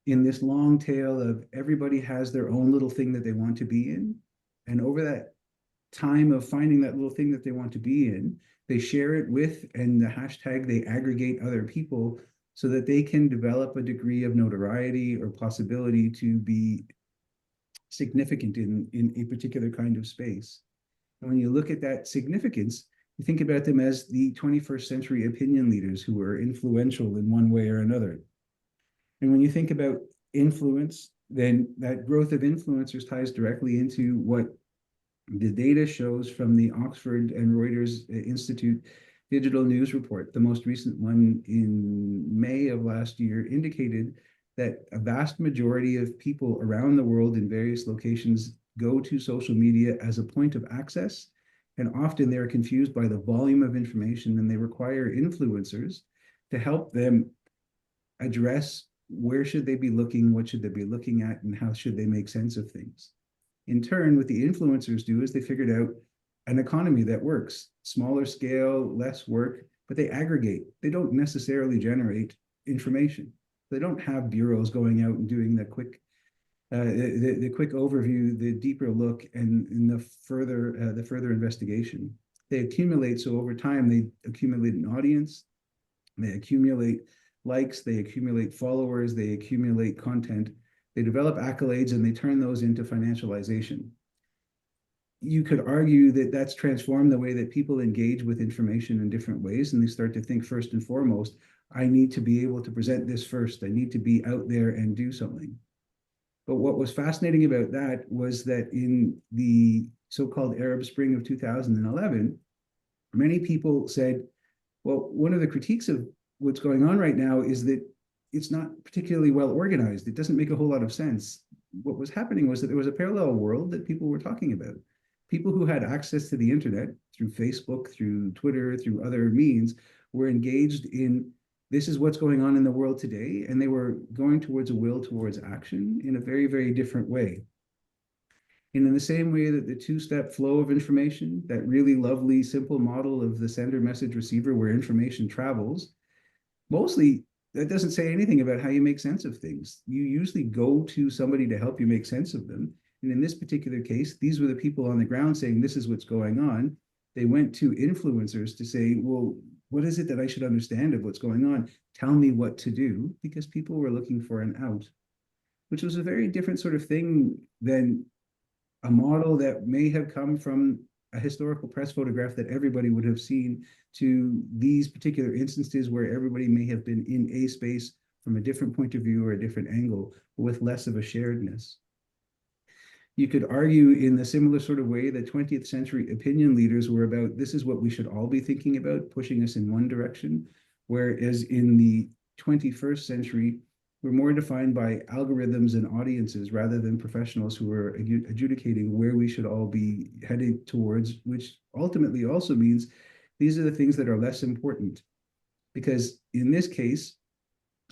in this long tail of everybody has their own little thing that they want to be in. And over that time of finding that little thing that they want to be in, they share it with, and the hashtag, they aggregate other people so that they can develop a degree of notoriety or possibility to be significant in a particular kind of space. And when you look at that significance, you think about them as the 21st century opinion leaders who are influential in one way or another. And when you think about influence, then that growth of influencers ties directly into what The data shows from the Oxford and Reuters Institute Digital News Report, the most recent one in May of last year, indicated that a vast majority of people around the world in various locations go to social media as a point of access, and often they're confused by the volume of information, and they require influencers to help them address where should they be looking, what should they be looking at, and how should they make sense of things. In turn, what the influencers do is they figured out an economy that works, smaller scale, less work, but they aggregate. They don't necessarily generate information. They don't have bureaus going out and doing the quick overview, the deeper look, and the further investigation. They accumulate. So over time, they accumulate an audience, they accumulate likes, they accumulate followers, they accumulate content, they develop accolades, and they turn those into financialization. You could argue that that's transformed the way that people engage with information in different ways, and they start to think first and foremost, I need to be able to present this first. I need to be out there and do something. But what was fascinating about that was that in the so-called Arab Spring of 2011, many people said, well, one of the critiques of what's going on right now is that it's not particularly well organized. It doesn't make a whole lot of sense. What was happening was that there was a parallel world that people were talking about. People who had access to the internet through Facebook, through Twitter, through other means were engaged in this is what's going on in the world today, and they were going towards a will towards action in a very, very different way. And in the same way that the two-step flow of information, that really lovely, simple model of the sender, message, receiver, where information travels, mostly that doesn't say anything about how you make sense of things. You usually go to somebody to help you make sense of them. And in this particular case, these were the people on the ground saying, this is what's going on. They went to influencers to say, well, what is it that I should understand of what's going on? Tell me what to do, because people were looking for an out, which was a very different sort of thing than a model that may have come from a historical press photograph that everybody would have seen, to these particular instances where everybody may have been in a space from a different point of view or a different angle, but with less of a sharedness. You could argue in the similar sort of way that 20th century opinion leaders were about, this is what we should all be thinking about, pushing us in one direction, whereas in the 21st century, we're more defined by algorithms and audiences rather than professionals who are adjudicating where we should all be headed towards, which ultimately also means these are the things that are less important. Because in this case,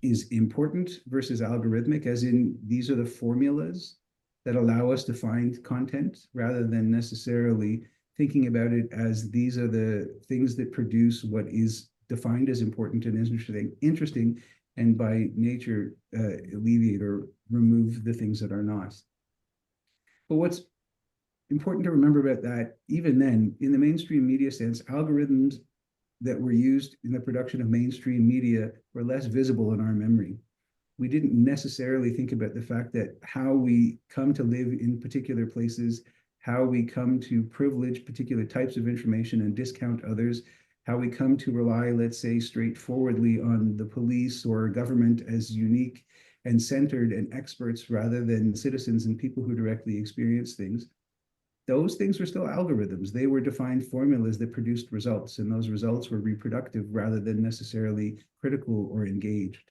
is important versus algorithmic, as in these are the formulas that allow us to find content, rather than necessarily thinking about it as these are the things that produce what is defined as important and interesting, and by nature alleviate or remove the things that are not. But what's important to remember about that, even then, in the mainstream media sense, algorithms that were used in the production of mainstream media were less visible in our memory. We didn't necessarily think about the fact that how we come to live in particular places, how we come to privilege particular types of information and discount others, how we come to rely, let's say, straightforwardly on the police or government as unique and centered and experts rather than citizens and people who directly experience things. Those things were still algorithms. They were defined formulas that produced results, and those results were reproductive rather than necessarily critical or engaged.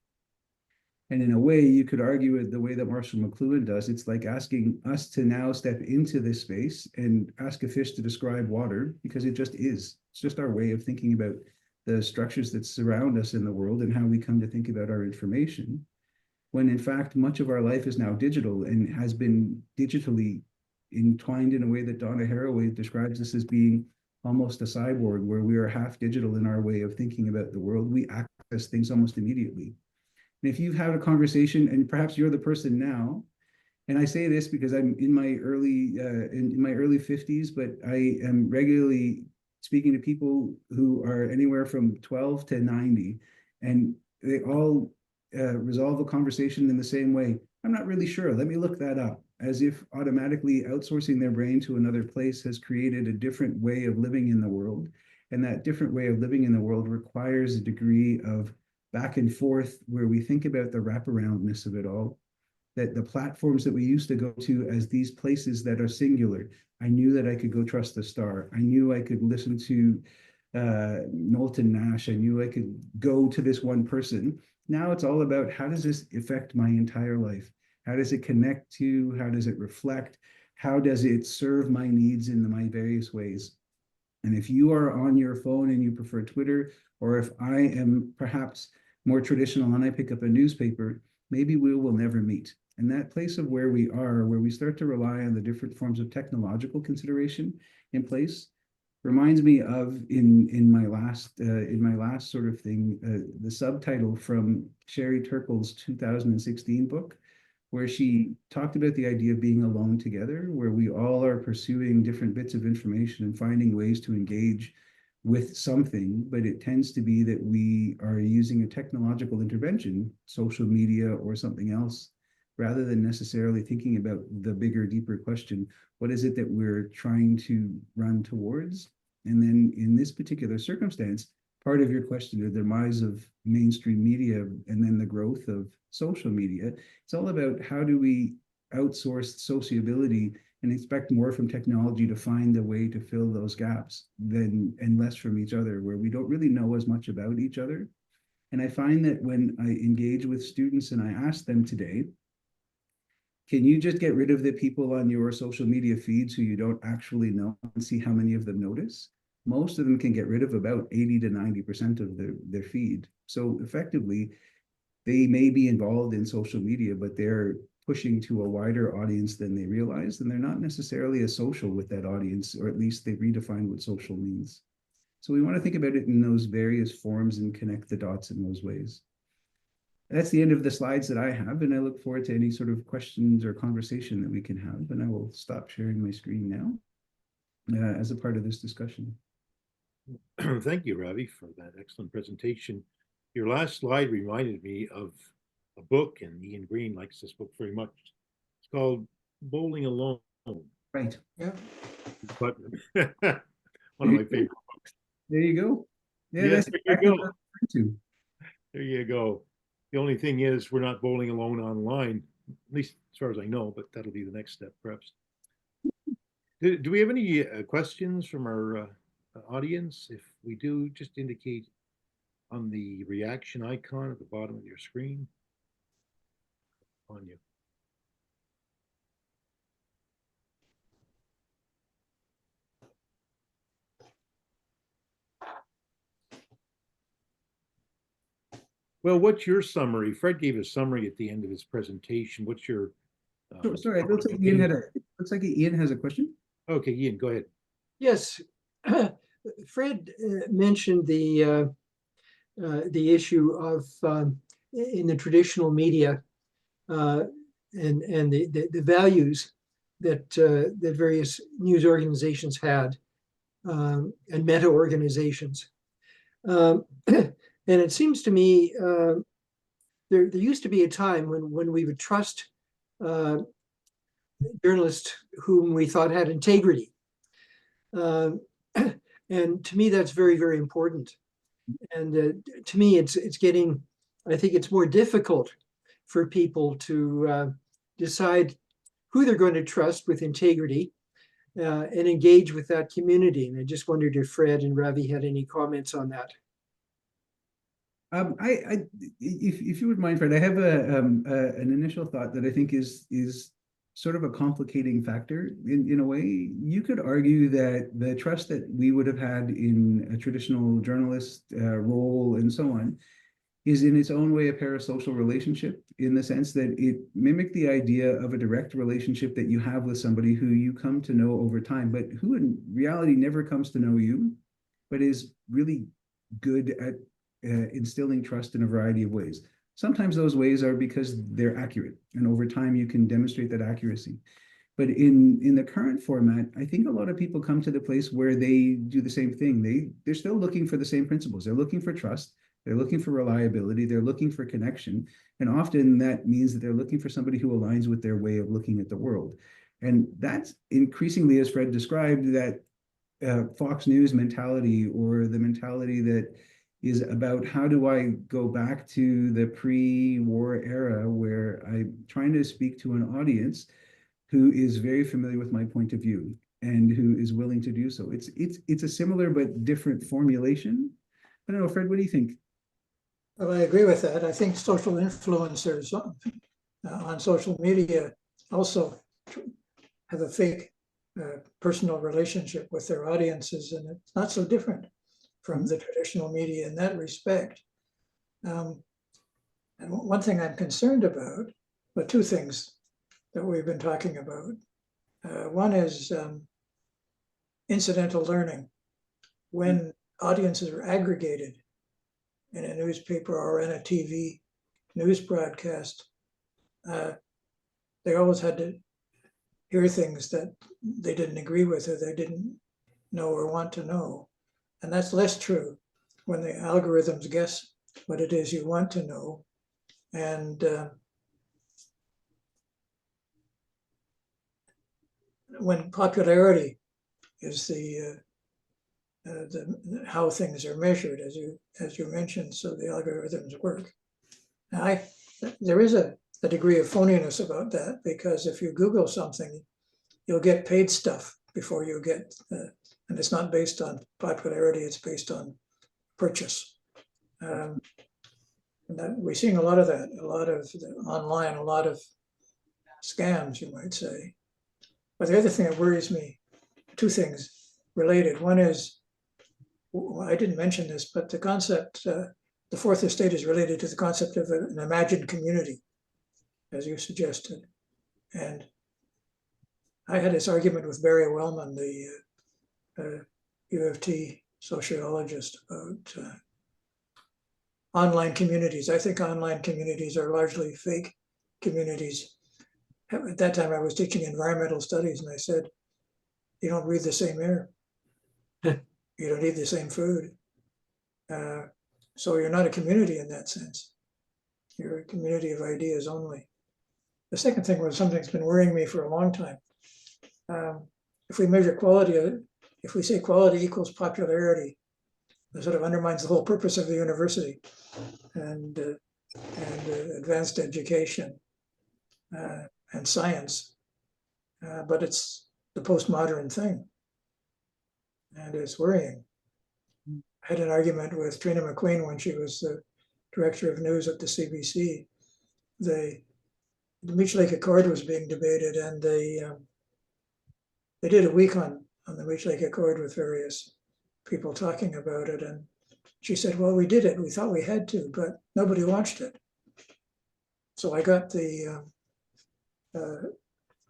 And in a way, you could argue it the way that Marshall McLuhan does. It's like asking us to now step into this space and ask a fish to describe water, because it just is. It's just our way of thinking about the structures that surround us in the world and how we come to think about our information, when in fact, much of our life is now digital and has been digitally entwined in a way that Donna Haraway describes us as being almost a cyborg, where we are half digital in our way of thinking about the world. We access things almost immediately. And if you've had a conversation, and perhaps you're the person now, and I say this because I'm in my early 50s, but I am regularly speaking to people who are anywhere from 12 to 90, and they all resolve a conversation in the same way. I'm not really sure. Let me look that up. As if automatically outsourcing their brain to another place has created a different way of living in the world. And that different way of living in the world requires a degree of back and forth where we think about the wraparoundness of it all, that the platforms that we used to go to as these places that are singular, I knew that I could go trust the Star. I knew I could listen to Knowlton Nash. I knew I could go to this one person. Now it's all about, how does this affect my entire life? How does it connect to? How does it reflect? How does it serve my needs in my various ways? And if you are on your phone and you prefer Twitter, or if I am perhaps more traditional and I pick up a newspaper, maybe we will never meet. And that place of where we are, where we start to rely on the different forms of technological consideration in place, reminds me of in my last sort of thing, the subtitle from Sherry Turkle's 2016 book, where she talked about the idea of being alone together, where we all are pursuing different bits of information and finding ways to engage with something, but it tends to be that we are using a technological intervention, social media or something else, rather than necessarily thinking about the bigger, deeper question: what is it that we're trying to run towards? And then in this particular circumstance, part of your question, the demise of mainstream media and then the growth of social media, it's all about, how do we outsource sociability and expect more from technology to find a way to fill those gaps and less from each other, where we don't really know as much about each other. And I find that when I engage with students and I ask them today, can you just get rid of the people on your social media feeds who you don't actually know and see how many of them notice? Most of them can get rid of about 80 to 90% of their feed. So effectively, they may be involved in social media, but they're pushing to a wider audience than they realize, and they're not necessarily as social with that audience, or at least they've redefined what social means. So we want to think about it in those various forms and connect the dots in those ways. That's the end of the slides that I have, and I look forward to any sort of questions or conversation that we can have, and I will stop sharing my screen now as a part of this discussion. Thank you, Ravi, for that excellent presentation. Your last slide reminded me of a book, and Ian Green likes this book very much. It's called Bowling Alone. Right. Yeah. But one of my favorite books. There you go. Yeah, Yes, that's there you exactly go. what I'm referring to. There you go. The only thing is, we're not bowling alone online, at least as far as I know, but that'll be the next step, perhaps. Do we have any questions from our audience? If we do, just indicate on the reaction icon at the bottom of your screen. On you. Well, what's your summary? Fred gave a summary at the end of his presentation. What's your Sorry, it looks like Ian has a question. Okay, Ian, go ahead. Yes, Fred mentioned the issue of in the traditional media and the values that that various news organizations had and meta organizations. And it seems to me there used to be a time when we would trust journalists whom we thought had integrity. And to me, that's very, very important. And to me, it's getting, I think it's more difficult for people to decide who they're going to trust with integrity and engage with that community. And I just wondered if Fred and Ravi had any comments on that. If you would mind, Fred, I have an initial thought that I think is sort of a complicating factor in a way. You could argue that the trust that we would have had in a traditional journalist role and so on is in its own way a parasocial relationship, in the sense that it mimicked the idea of a direct relationship that you have with somebody who you come to know over time, but who in reality never comes to know you, but is really good at instilling trust in a variety of ways. Sometimes those ways are because they're accurate, and over time you can demonstrate that accuracy. But in the current format, I think a lot of people come to the place where they do the same thing. They're still looking for the same principles. They're looking for trust. They're looking for reliability. They're looking for connection. And often that means that they're looking for somebody who aligns with their way of looking at the world. And that's increasingly, as Fred described, that Fox News mentality, or the mentality that is about, how do I go back to the pre-war era where I'm trying to speak to an audience who is very familiar with my point of view. and who is willing to do so. It's a similar but different formulation. I don't know, Fred, what do you think? Well, I agree with that. I think social influencers on social media also have a fake personal relationship with their audiences, and it's not so different from the traditional media in that respect. And one thing I'm concerned about, but two things that we've been talking about. One is incidental learning. When audiences are aggregated in a newspaper or in a TV news broadcast, they always had to hear things that they didn't agree with or they didn't know or want to know. And that's less true when the algorithms guess what it is you want to know. And when popularity is the how things are measured, as you mentioned, so the algorithms work. Now, there is a degree of phoniness about that, because if you Google something, you'll get paid stuff before you get, and it's not based on popularity, it's based on purchase. And we're seeing a lot of that, a lot of online, a lot of scams, you might say. But the other thing that worries me, two things related. One is, well, I didn't mention this, but the concept, the fourth estate is related to the concept of an imagined community, as you suggested. And I had this argument with Barry Wellman, the U of T sociologist, about online communities. I think online communities are largely fake communities. At that time, I was teaching environmental studies, and I said, you don't breathe the same air. You don't eat the same food. So you're not a community in that sense. You're a community of ideas only. The second thing was something that's been worrying me for a long time. If we measure quality, if we say quality equals popularity, it sort of undermines the whole purpose of the university and advanced education and science. But it's the postmodern thing, and it's worrying. I had an argument with Trina McQueen when she was the director of news at the CBC. The Meech Lake Accord was being debated, and they did a week on the Meech Lake Accord with various people talking about it. And she said, well, we did it. We thought we had to, but nobody watched it. So I got the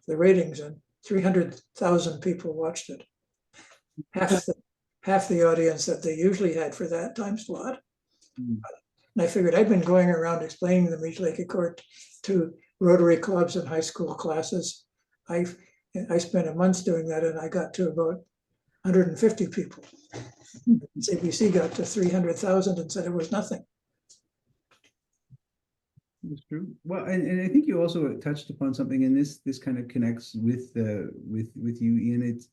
ratings, and 300,000 people watched it. Half the audience that they usually had for that time slot. And I figured I'd been going around explaining the Meech Lake Accord to Rotary clubs and high school classes. I spent a month doing that, and I got to about 150 people. CBC got to 300,000 and said it was nothing. That's true. Well, and I think you also touched upon something, and this kind of connects with you, Ian. It's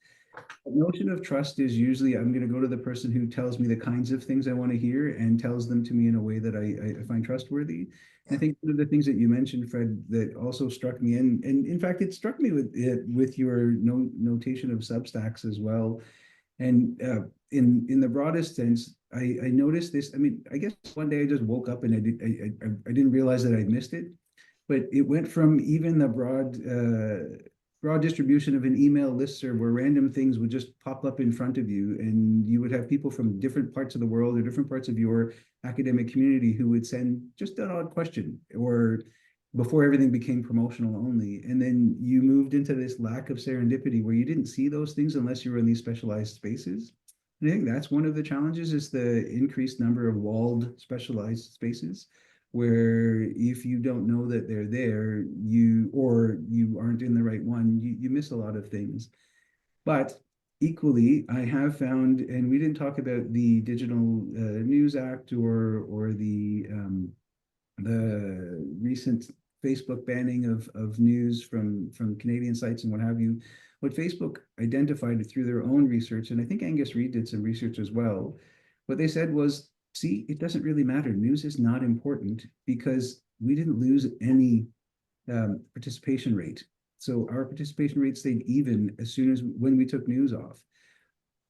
the notion of trust is usually I'm going to go to the person who tells me the kinds of things I want to hear and tells them to me in a way that I find trustworthy. I think one of the things that you mentioned, Fred, that also struck me, and in fact, it struck me with your notation of Substacks as well. And in the broadest sense, I noticed this. I mean, I guess one day I just woke up and I didn't realize that I missed it, but it went from even the broad distribution of an email listserv where random things would just pop up in front of you, and you would have people from different parts of the world or different parts of your academic community who would send just an odd question, or before everything became promotional only. And then you moved into this lack of serendipity where you didn't see those things unless you were in these specialized spaces. And I think that's one of the challenges, is the increased number of walled specialized spaces, where if you don't know that they're there, you aren't in the right one, you miss a lot of things. But equally, I have found, and we didn't talk about the Digital News Act or the recent Facebook banning of news from Canadian sites and what have you. What Facebook identified through their own research, and I think Angus Reid did some research as well, what they said was, see, it doesn't really matter. News is not important because we didn't lose any participation rate. So our participation rate stayed even as soon as when we took news off.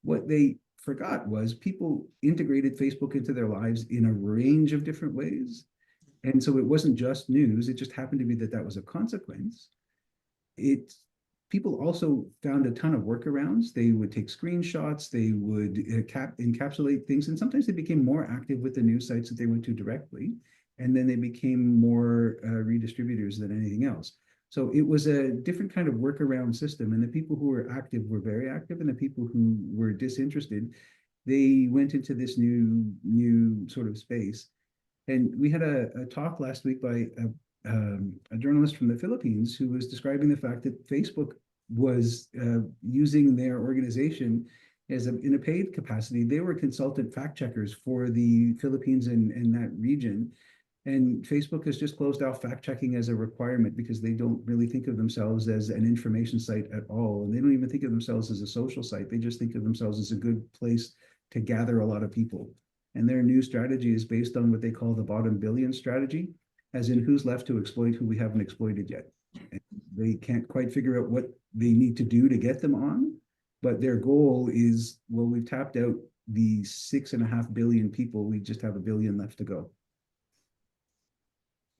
What they forgot was people integrated Facebook into their lives in a range of different ways. And so it wasn't just news, it just happened to be that that was a consequence. People also found a ton of workarounds. They would take screenshots, they would encapsulate things, and sometimes they became more active with the news sites that they went to directly. And then they became more redistributors than anything else. So it was a different kind of workaround system. And the people who were active were very active, and the people who were disinterested, they went into this new sort of space. And we had a talk last week by a journalist from the Philippines who was describing the fact that Facebook was using their organization as in a paid capacity. They were consultant fact checkers for the Philippines and that region. And Facebook has just closed off fact checking as a requirement because they don't really think of themselves as an information site at all. And they don't even think of themselves as a social site. They just think of themselves as a good place to gather a lot of people. And their new strategy is based on what they call the bottom billion strategy, as in who's left to exploit who we haven't exploited yet. And they can't quite figure out what they need to do to get them on, but their goal is, well, we've tapped out the 6.5 billion people, we just have 1 billion left to go.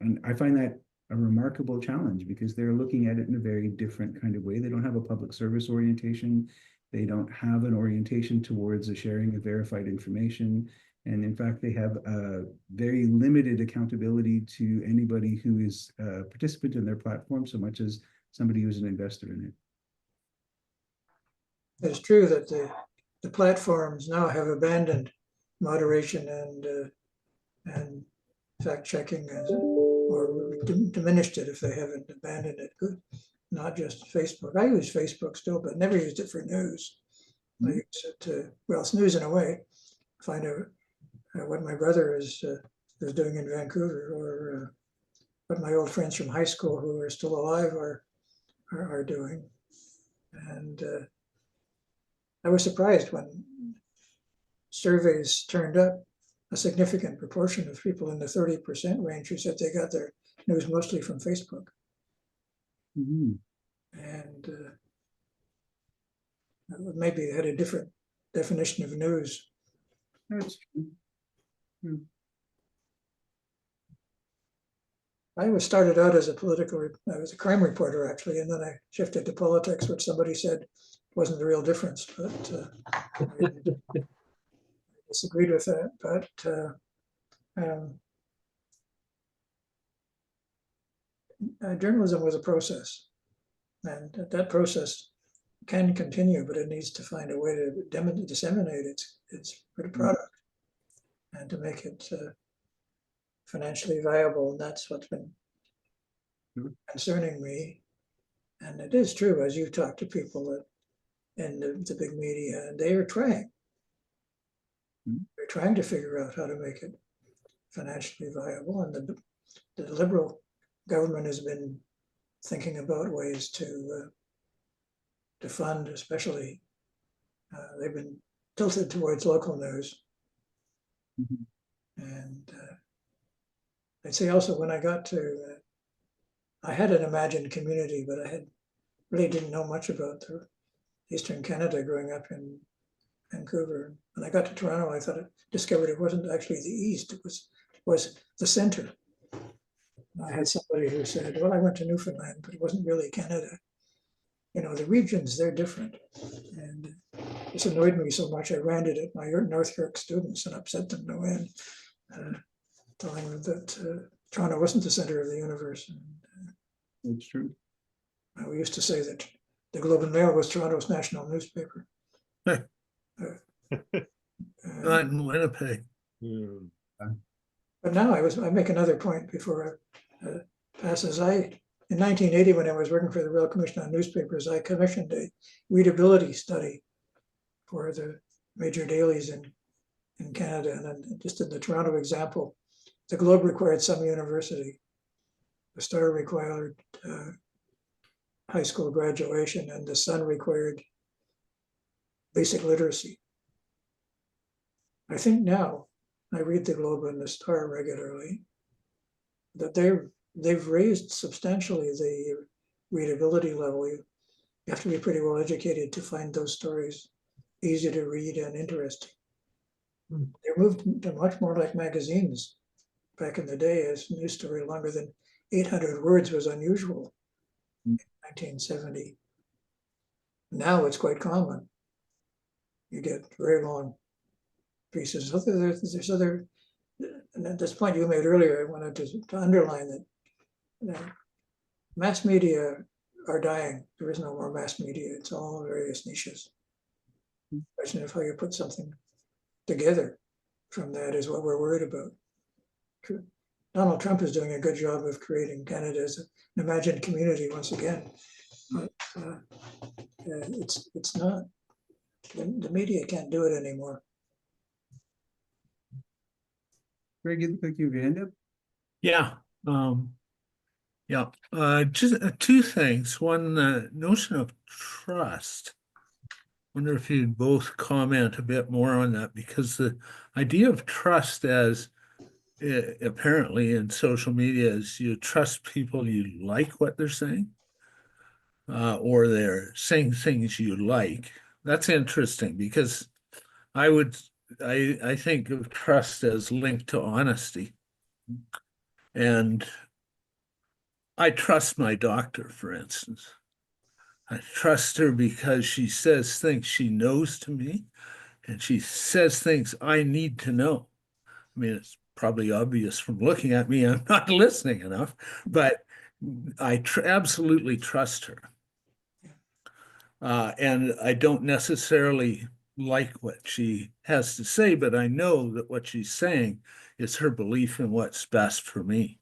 And I find that a remarkable challenge because they're looking at it in a very different kind of way. They don't have a public service orientation. They don't have an orientation towards the sharing of verified information. And in fact, they have a very limited accountability to anybody who is a participant in their platform, so much as somebody who's an investor in it. It's true that the platforms now have abandoned moderation and fact checking, or diminished it if they haven't abandoned it. Good, not just Facebook. I use Facebook still, but never used it for news. I use it to, well, it's news in a way. Find out what my brother is doing in Vancouver, or what my old friends from high school who are still alive are doing. And I was surprised when surveys turned up a significant proportion of people in the 30% range who said they got their news mostly from Facebook. Mm-hmm. And maybe they had a different definition of news. That's true. I was started out as I was a crime reporter actually, and then I shifted to politics, which somebody said wasn't the real difference, but I disagreed with that. But journalism was a process, and that process can continue, but it needs to find a way to disseminate its product and to make it financially viable. And that's what's been concerning me. And it is true, as you talk to people in the big media, and they are trying. They're trying to figure out how to make it financially viable. And the Liberal government has been thinking about ways to fund, especially, they've been tilted towards local news. And I'd say also when I got to, I had an imagined community, but I really didn't know much about Eastern Canada growing up in Vancouver. When I got to Toronto, I discovered it wasn't actually the East, it was the center. I had somebody who said, well, I went to Newfoundland, but it wasn't really Canada. You know, the regions, they're different. And this annoyed me so much, I ranted at my North York students and upset them no end, telling them that Toronto wasn't the center of the universe. That's true. We used to say that the Globe and Mail was Toronto's national newspaper. Not in Winnipeg. But now I make another point before I passes. In 1980, when I was working for the Royal Commission on Newspapers, I commissioned a readability study for the major dailies in Canada. And then just in the Toronto example, the Globe required some university. The Star required high school graduation, and the Sun required basic literacy. I think now, I read the Globe and the Star regularly, that they've raised substantially the readability level. You have to be pretty well educated to find those stories easy to read and interesting. They moved to much more like magazines back in the day, as news story longer than 800 words was unusual in 1970. Now it's quite common. You get very long pieces. There's other, and at this point you made earlier, I wanted to underline that mass media are dying. There is no more mass media. It's all various niches. Question of how you put something together from that is what we're worried about. Donald Trump is doing a good job of creating Canada as an imagined community once again. But it's not, the media can't do it anymore. Greg, you look like you have your hand up. Yeah. Just two things. One, the notion of trust. Wonder if you'd both comment a bit more on that, because the idea of trust, as apparently in social media, is you trust people, you like what they're saying, or they're saying things you like. That's interesting, because I think of trust as linked to honesty. And I trust my doctor, for instance. I trust her because she says things she knows to me, and she says things I need to know. I mean, it's probably obvious from looking at me, I'm not listening enough, but I absolutely trust her. And I don't necessarily like what she has to say, but I know that what she's saying is her belief in what's best for me.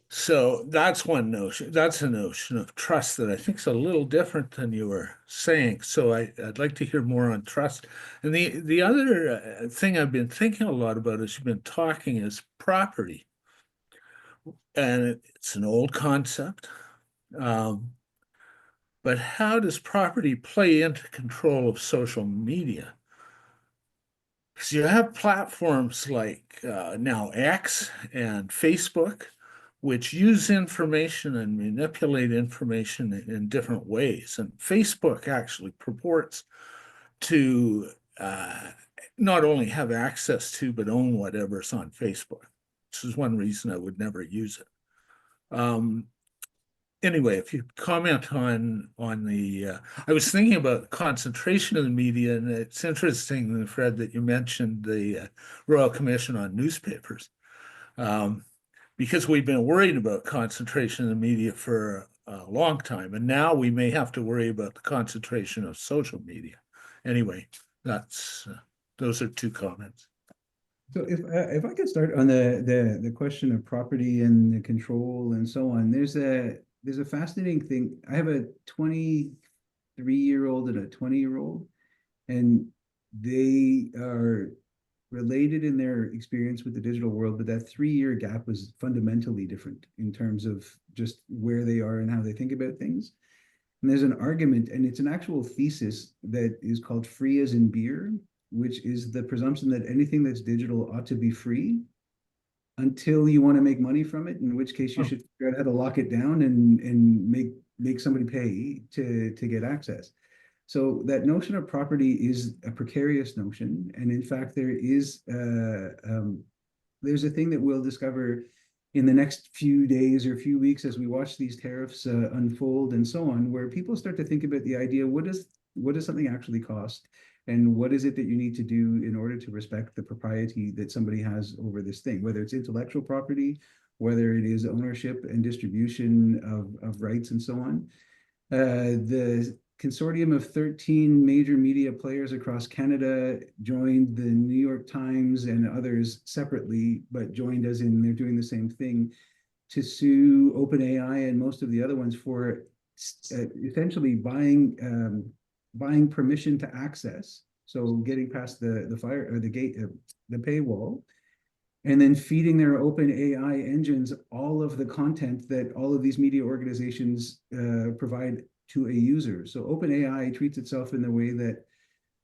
So that's one notion. That's a notion of trust that I think is a little different than you were saying. So I'd like to hear more on trust. And the other thing I've been thinking a lot about as you've been talking is property. And it's an old concept. But how does property play into control of social media? Because you have platforms like now X and Facebook, which use information and manipulate information in different ways. And Facebook actually purports to not only have access to, but own whatever's on Facebook. This is one reason I would never use it. Anyway, if you comment on the, I was thinking about concentration of the media, and it's interesting, Fred, that you mentioned the Royal Commission on Newspapers. Because we've been worried about concentration in the media for a long time, and now we may have to worry about the concentration of social media. Anyway, that's those are two comments. So if I could start on the question of property and the control and so on, there's a fascinating thing. I have a 23-year-old and a 20-year-old, and they are related in their experience with the digital world, but that 3-year gap was fundamentally different in terms of just where they are and how they think about things. And there's an argument, and it's an actual thesis that is called free as in beer, which is the presumption that anything that's digital ought to be free until you want to make money from it, in which case you should figure out how to lock it down and make somebody pay to get access. So that notion of property is a precarious notion, and in fact, there's a thing that we'll discover in the next few days or few weeks as we watch these tariffs unfold and so on, where people start to think about the idea: what does something actually cost, and what is it that you need to do in order to respect the propriety that somebody has over this thing, whether it's intellectual property, whether it is ownership and distribution of rights and so on. The consortium of 13 major media players across Canada joined the New York Times and others separately, but joined as in they're doing the same thing, to sue OpenAI and most of the other ones for essentially buying permission to access, so getting past the fire or the gate, the paywall, and then feeding their OpenAI engines all of the content that all of these media organizations provide to a user. So OpenAI treats itself in the way that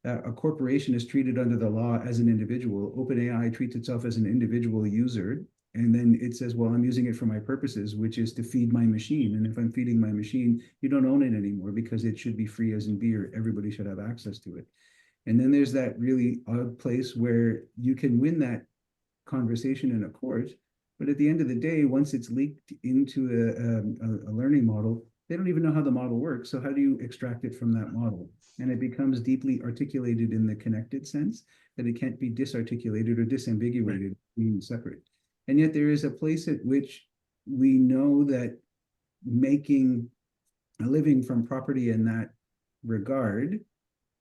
a corporation is treated under the law as an individual. OpenAI treats itself as an individual user, And then it says, well, I'm using it for my purposes, which is to feed my machine. And if I'm feeding my machine, you don't own it anymore because it should be free as in beer. Everybody should have access to it. And then there's that really odd place where you can win that conversation in a court, but at the end of the day, once it's leaked into a learning model, they don't even know how the model works. So how do you extract it from that model? And it becomes deeply articulated in the connected sense that it can't be disarticulated or disambiguated, being separate. And yet there is a place at which we know that making a living from property in that regard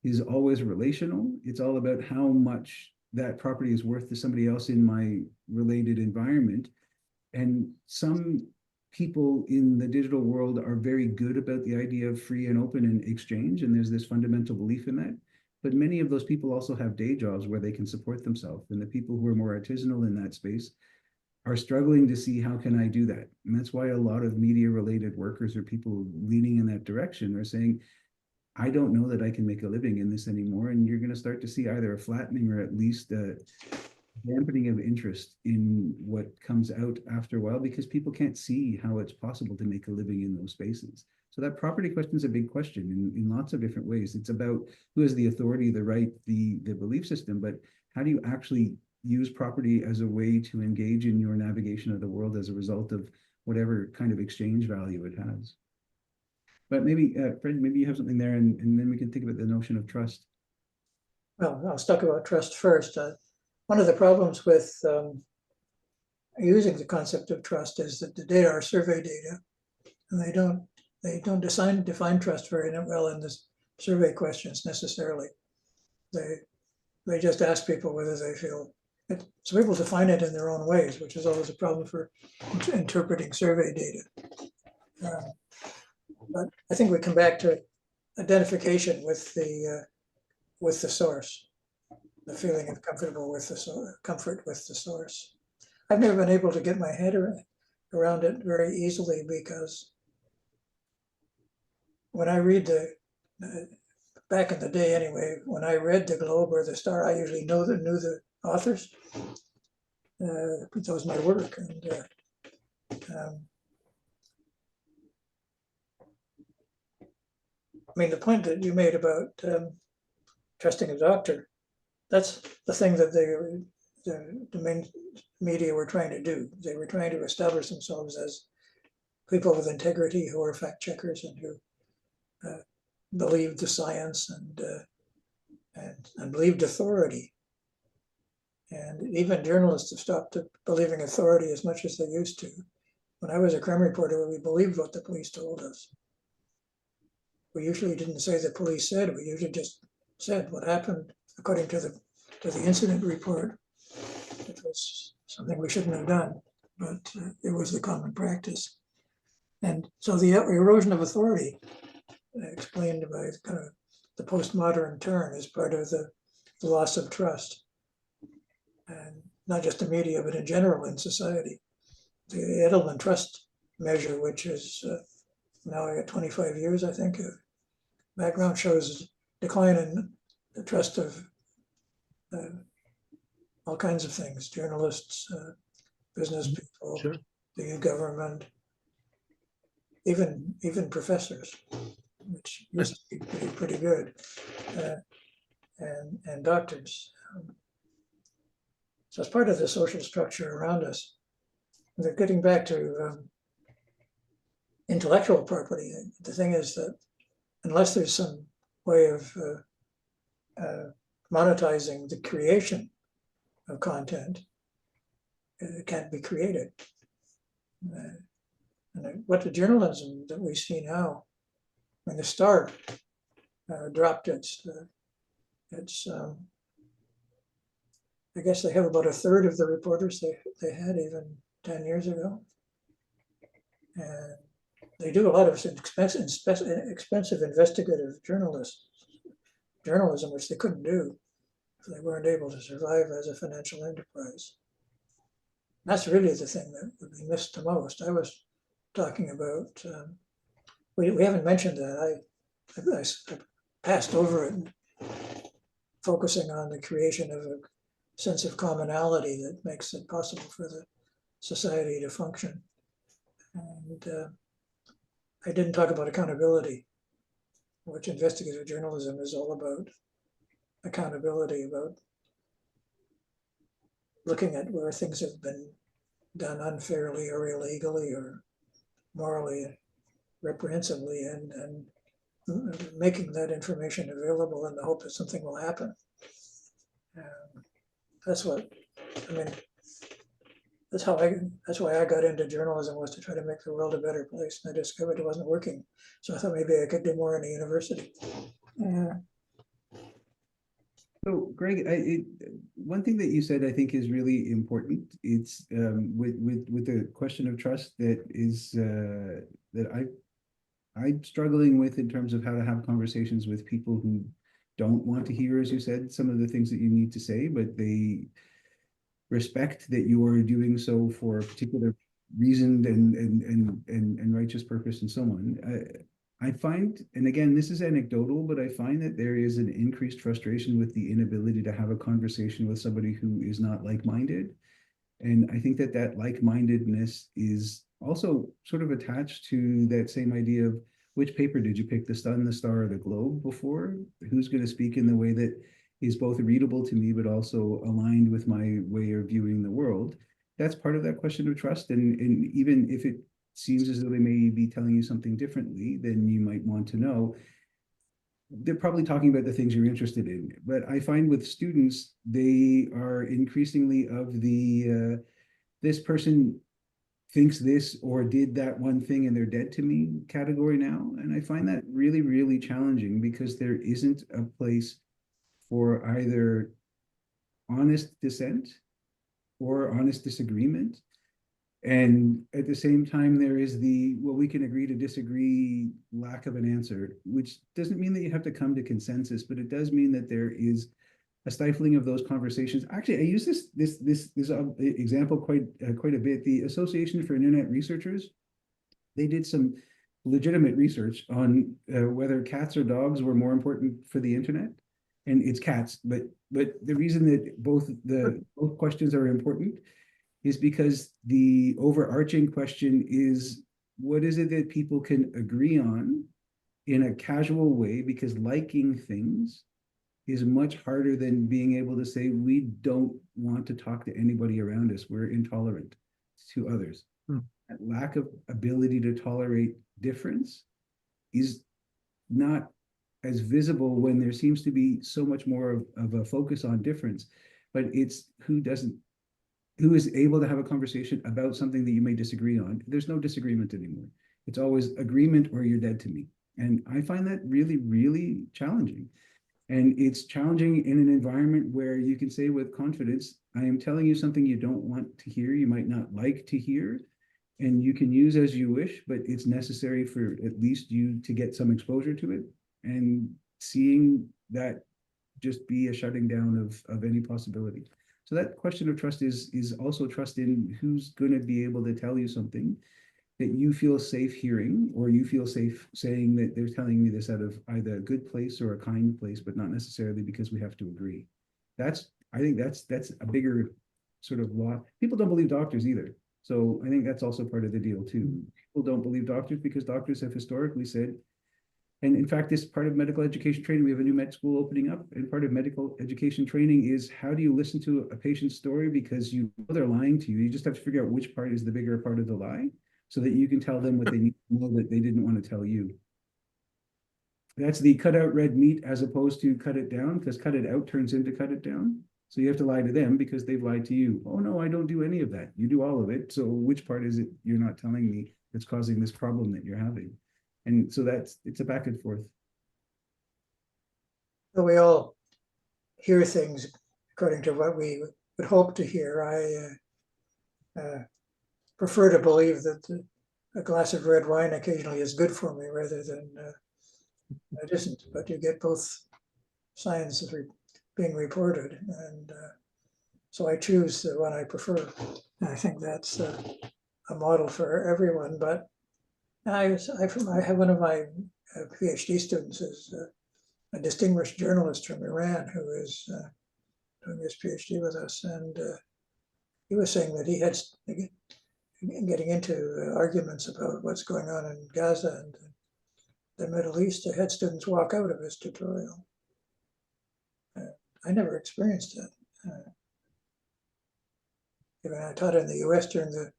is always relational. It's all about how much that property is worth to somebody else in my related environment. And some people in the digital world are very good about the idea of free and open and exchange. And there's this fundamental belief in that. But many of those people also have day jobs where they can support themselves. And the people who are more artisanal in that space are struggling to see, how can I do that? And that's why a lot of media related workers or people leaning in that direction are saying, I don't know that I can make a living in this anymore. And you're going to start to see either a flattening or at least a dampening of interest in what comes out after a while, because people can't see how it's possible to make a living in those spaces. So that property question is a big question in lots of different ways. It's about who has the authority, the right, the belief system, but how do you actually use property as a way to engage in your navigation of the world as a result of whatever kind of exchange value it has? But maybe, Fred, maybe you have something there, and then we can think about the notion of trust. Well, I'll talk about trust first. One of the problems with using the concept of trust is that the data are survey data, and they don't define trust very well in the survey questions necessarily. They just ask people whether they feel it. So people define it in their own ways, which is always a problem for interpreting survey data. But I think we come back to identification with the source, the feeling of comfort with the source. I've never been able to get my head around it very easily, because when I read back in the day anyway, when I read the Globe or the Star, I usually knew the authors. That was my work, and I mean, the point that you made about trusting a doctor, that's the thing that the main media were trying to do. They were trying to establish themselves as people with integrity who are fact checkers and who believed the science and believed authority. And even journalists have stopped believing authority as much as they used to. When I was a crime reporter, we believed what the police told us. We usually didn't say the police said, we usually just said what happened according to the incident report. It was something we shouldn't have done, but it was the common practice. And so the erosion of authority, explained by kind of the postmodern turn, is part of the loss of trust. And not just the media, but in general in society. The Edelman Trust measure, which is now I got 25 years, I think, background, shows decline in the trust of all kinds of things, journalists, business people, Sure. the government, even professors, which used to be pretty good, and doctors. So it's part of the social structure around us. They're getting back to intellectual property. The thing is that unless there's some way of monetizing the creation of content, it can't be created. And what the journalism that we see now, when the Star dropped its I guess they have about a third of the reporters they had even 10 years ago. And they do a lot of expensive investigative journalism, which they couldn't do if they weren't able to survive as a financial enterprise. That's really the thing that would be missed the most. I was talking about, we haven't mentioned that. I passed over it, focusing on the creation of a sense of commonality that makes it possible for the society to function. And I didn't talk about accountability, which investigative journalism is all about. Accountability, about looking at where things have been done unfairly or illegally or morally reprehensibly, and making that information available in the hope that something will happen. That's what, I mean, that's why I got into journalism, was to try to make the world a better place. And I discovered it wasn't working. So I thought maybe I could do more in a university. So, Greg, one thing that you said I think is really important. It's with the question of trust that is that I'm struggling with in terms of how to have conversations with people who don't want to hear, as you said, some of the things that you need to say, but they respect that you are doing so for a particular reason and righteous purpose and so on. I find, and again, this is anecdotal, but I find that there is an increased frustration with the inability to have a conversation with somebody who is not like-minded. And I think that that like-mindedness is also sort of attached to that same idea of which paper did you pick, the Sun, the Star, or the Globe before? Who's going to speak in the way that is both readable to me, but also aligned with my way of viewing the world? That's part of that question of trust. And even if it seems as though they may be telling you something differently, then you might want to know they're probably talking about the things you're interested in. But I find with students, they are increasingly of the this person thinks this or did that one thing and they're dead to me category now. And I find that really, really challenging, because there isn't a place for either honest dissent or honest disagreement. And at the same time, there is the, well, we can agree to disagree lack of an answer, which doesn't mean that you have to come to consensus, but it does mean that there is a stifling of those conversations. Actually, I use this example quite a bit. The Association for Internet Researchers, they did some legitimate research on whether cats or dogs were more important for the internet. And it's cats, but the reason that both questions are important is because the overarching question is, what is it that people can agree on in a casual way? Because liking things is much harder than being able to say, we don't want to talk to anybody around us. We're intolerant to others. That lack of ability to tolerate difference is not as visible when there seems to be so much more of a focus on difference, but it's who is able to have a conversation about something that you may disagree on. There's no disagreement anymore. It's always agreement or you're dead to me. And I find that really, really challenging. And it's challenging in an environment where you can say with confidence, I am telling you something you don't want to hear, you might not like to hear, and you can use as you wish, but it's necessary for at least you to get some exposure to it. And seeing that just be a shutting down of any possibility. So that question of trust is also trust in who's going to be able to tell you something that you feel safe hearing, or you feel safe saying that they're telling me this out of either a good place or a kind place, but not necessarily because we have to agree. I think that's a bigger sort of law. People don't believe doctors either. So I think that's also part of the deal too. People don't believe doctors because doctors have historically said, and in fact, this part of medical education training, we have a new med school opening up, and part of medical education training is how do you listen to a patient's story, because you know they're lying to you. You just have to figure out which part is the bigger part of the lie so that you can tell them what they need to know that they didn't want to tell you. That's the cut out red meat as opposed to cut it down, because cut it out turns into cut it down. So you have to lie to them because they've lied to you. Oh no, I don't do any of that. You do all of it. So which part is it you're not telling me that's causing this problem that you're having? And so it's a back and forth. So we all hear things according to what we would hope to hear. I prefer to believe that a glass of red wine occasionally is good for me rather than it isn't. But you get both signs being reported, and so I choose the one I prefer. And I think that's a model for everyone. But I have one of my PhD students is a distinguished journalist from Iran who is doing his PhD with us, and he was saying that he had getting into arguments about what's going on in Gaza and the Middle East, I had students walk out of his tutorial. I never experienced that. Even I taught in the US during the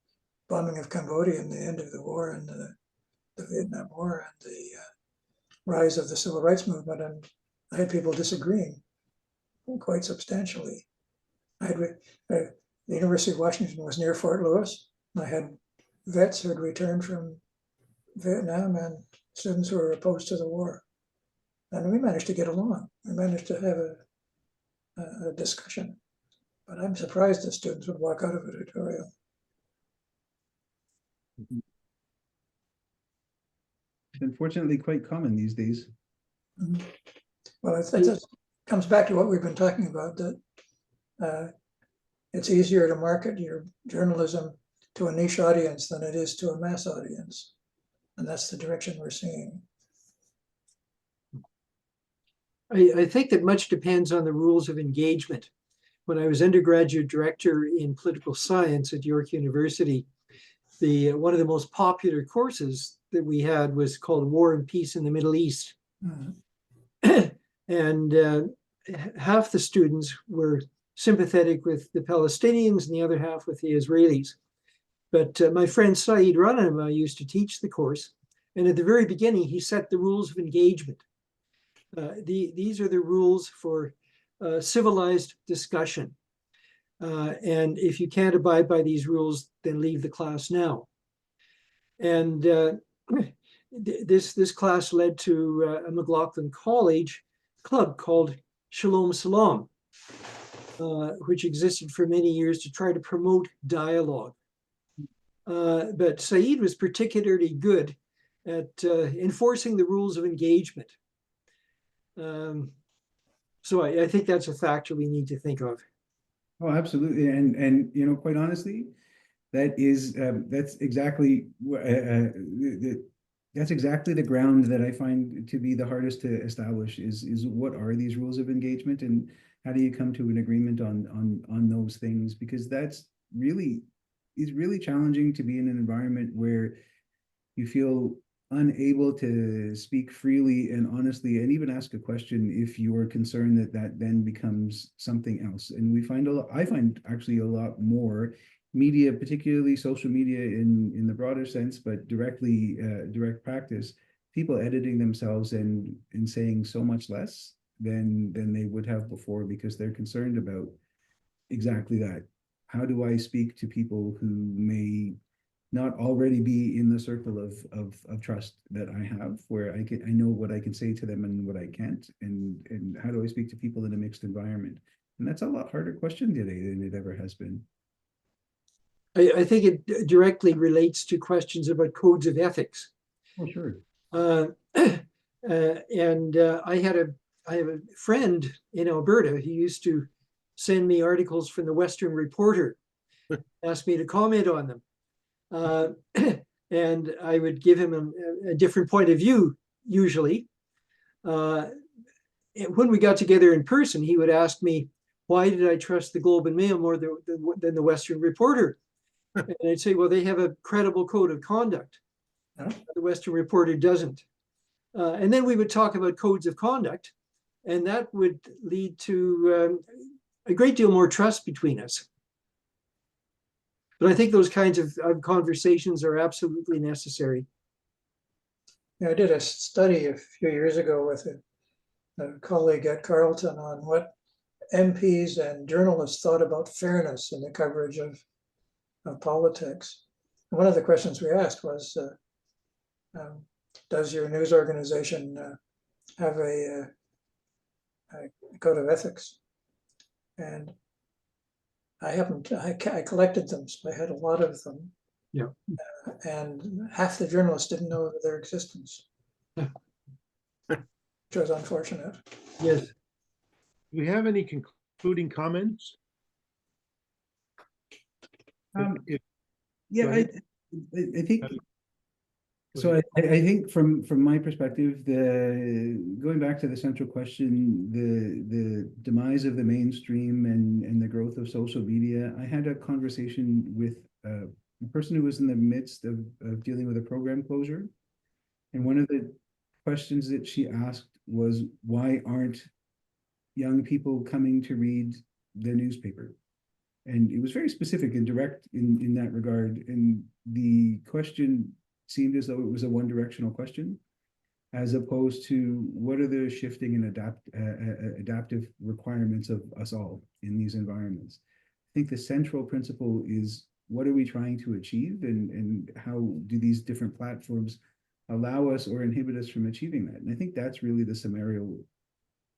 bombing of Cambodia and the end of the war and the Vietnam War and the rise of the civil rights movement, and I had people disagreeing quite substantially. The University of Washington was near Fort Lewis. I had vets who had returned from Vietnam and students who were opposed to the war. And we managed to get along. We managed to have a discussion. But I'm surprised that students would walk out of a tutorial. It's unfortunately quite common these days. Well, it comes back to what we've been talking about, that it's easier to market your journalism to a niche audience than it is to a mass audience. And that's the direction we're seeing. I think that much depends on the rules of engagement. When I was undergraduate director in political science at York University, one of the most popular courses that we had was called War and Peace in the Middle East. And half the students were sympathetic with the Palestinians and the other half with the Israelis. But my friend Saeed Rananama used to teach the course. And at the very beginning, he set the rules of engagement. These are the rules for civilized discussion. And if you can't abide by these rules, then leave the class now. And this class led to a McLaughlin College club called Shalom Salam, which existed for many years to try to promote dialogue. But Saeed was particularly good at enforcing the rules of engagement. So I think that's a factor we need to think of. Oh, absolutely. And you know, quite honestly, that's exactly that's exactly the ground that I find to be the hardest to establish is what are these rules of engagement and how do you come to an agreement on those things? Because that's really challenging to be in an environment where you feel unable to speak freely and honestly and even ask a question if you're concerned that then becomes something else. And I find actually a lot more media, particularly social media in the broader sense, but direct practice, people editing themselves and saying so much less than they would have before because they're concerned about exactly that. How do I speak to people who may not already be in the circle of trust that I have, where I know what I can say to them and what I can't, and how do I speak to people in a mixed environment? And that's a lot harder question today than it ever has been. I think it directly relates to questions about codes of ethics. Oh, sure. I have a friend in Alberta who used to send me articles from the Western Reporter, ask me to comment on them. And I would give him a different point of view, usually. When we got together in person, he would ask me, why did I trust the Globe and Mail more than the Western Reporter? And I'd say, well, they have a credible code of conduct. The Western Reporter doesn't. And then we would talk about codes of conduct, and that would lead to a great deal more trust between us. But I think those kinds of conversations are absolutely necessary. Yeah, I did a study a few years ago with a colleague at Carleton on what MPs and journalists thought about fairness in the coverage of politics. And one of the questions we asked was, does your news organization have a code of ethics? And I collected them, so I had a lot of them. Yeah. And half the journalists didn't know of their existence, which was unfortunate. Yes. Do we have any concluding comments? Yeah, I think so. I think from my perspective, going back to the central question, the demise of the mainstream and the growth of social media. I had a conversation with a person who was in the midst of dealing with a program closure. And one of the questions that she asked was, why aren't young people coming to read the newspaper? And it was very specific and direct in that regard. And the question seemed as though it was a one-directional question, as opposed to what are the shifting and adaptive requirements of us all in these environments. I think the central principle is, what are we trying to achieve, and how do these different platforms allow us or inhibit us from achieving that? And I think that's really the scenario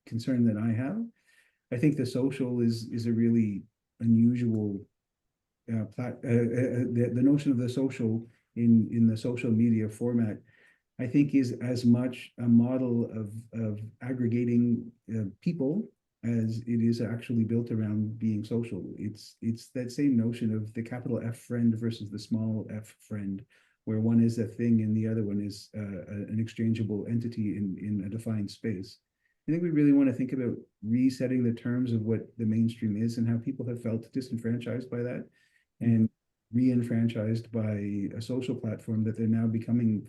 concern that I have. I think the social is a really unusual the notion of the social in the social media format, I think, is as much a model of aggregating people as it is actually built around being social. It's that same notion of the capital F friend versus the small f friend, where one is a thing and the other one is an exchangeable entity in a defined space. I think we really want to think about resetting the terms of what the mainstream is and how people have felt disenfranchised by that, and re-enfranchised by a social platform that they're now becoming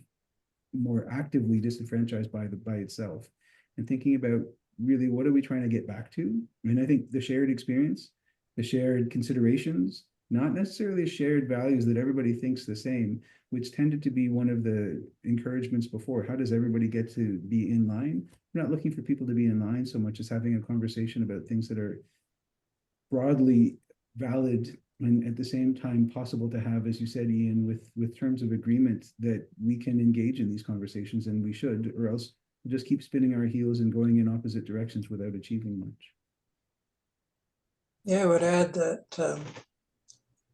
more actively disenfranchised by itself, and thinking about really what are we trying to get back to. I mean, I think the shared experience, the shared considerations, not necessarily shared values that everybody thinks the same, which tended to be one of the encouragements before. How does everybody get to be in line? We're not looking for people to be in line so much as having a conversation about things that are broadly valid and at the same time possible to have, as you said, Ian, with terms of agreement that we can engage in these conversations, and we should, or else we'll just keep spinning our heels and going in opposite directions without achieving much. Yeah, I would add that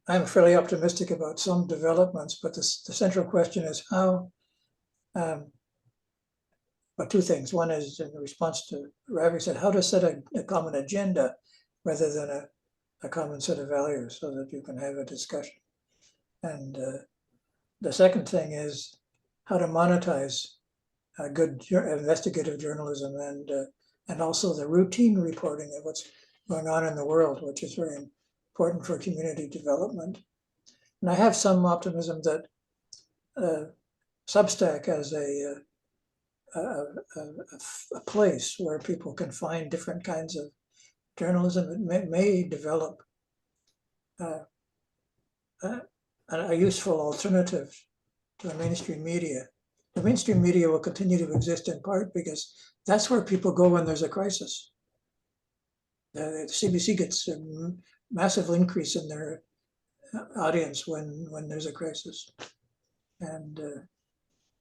I'm fairly optimistic about some developments, but the central question is how, well, two things. One is in response to Ravi said, how to set a common agenda rather than a common set of values so that you can have a discussion. And the second thing is how to monetize good investigative journalism and also the routine reporting of what's going on in the world, which is very important for community development. And I have some optimism that Substack as a place where people can find different kinds of journalism that may develop a useful alternative to the mainstream media. The mainstream media will continue to exist in part because that's where people go when there's a crisis. The CBC gets a massive increase in their audience when there's a crisis. And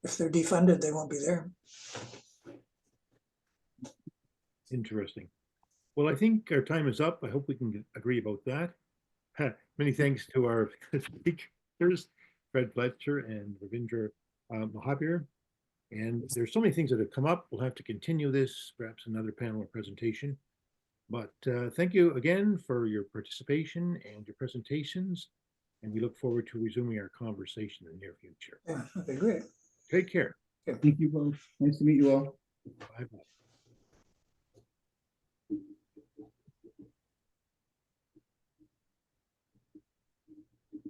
if they're defunded, they won't be there. Interesting. Well, I think our time is up. I hope we can agree about that. Many thanks to our speakers, Fred Fletcher and Ravindra Mahabir. And there's so many things that have come up. We'll have to continue this, perhaps another panel or presentation. But thank you again for your participation and your presentations. And we look forward to resuming our conversation in the near future. Yeah, that'd be great. Take care. Thank you both. Nice to meet you all. Bye-bye.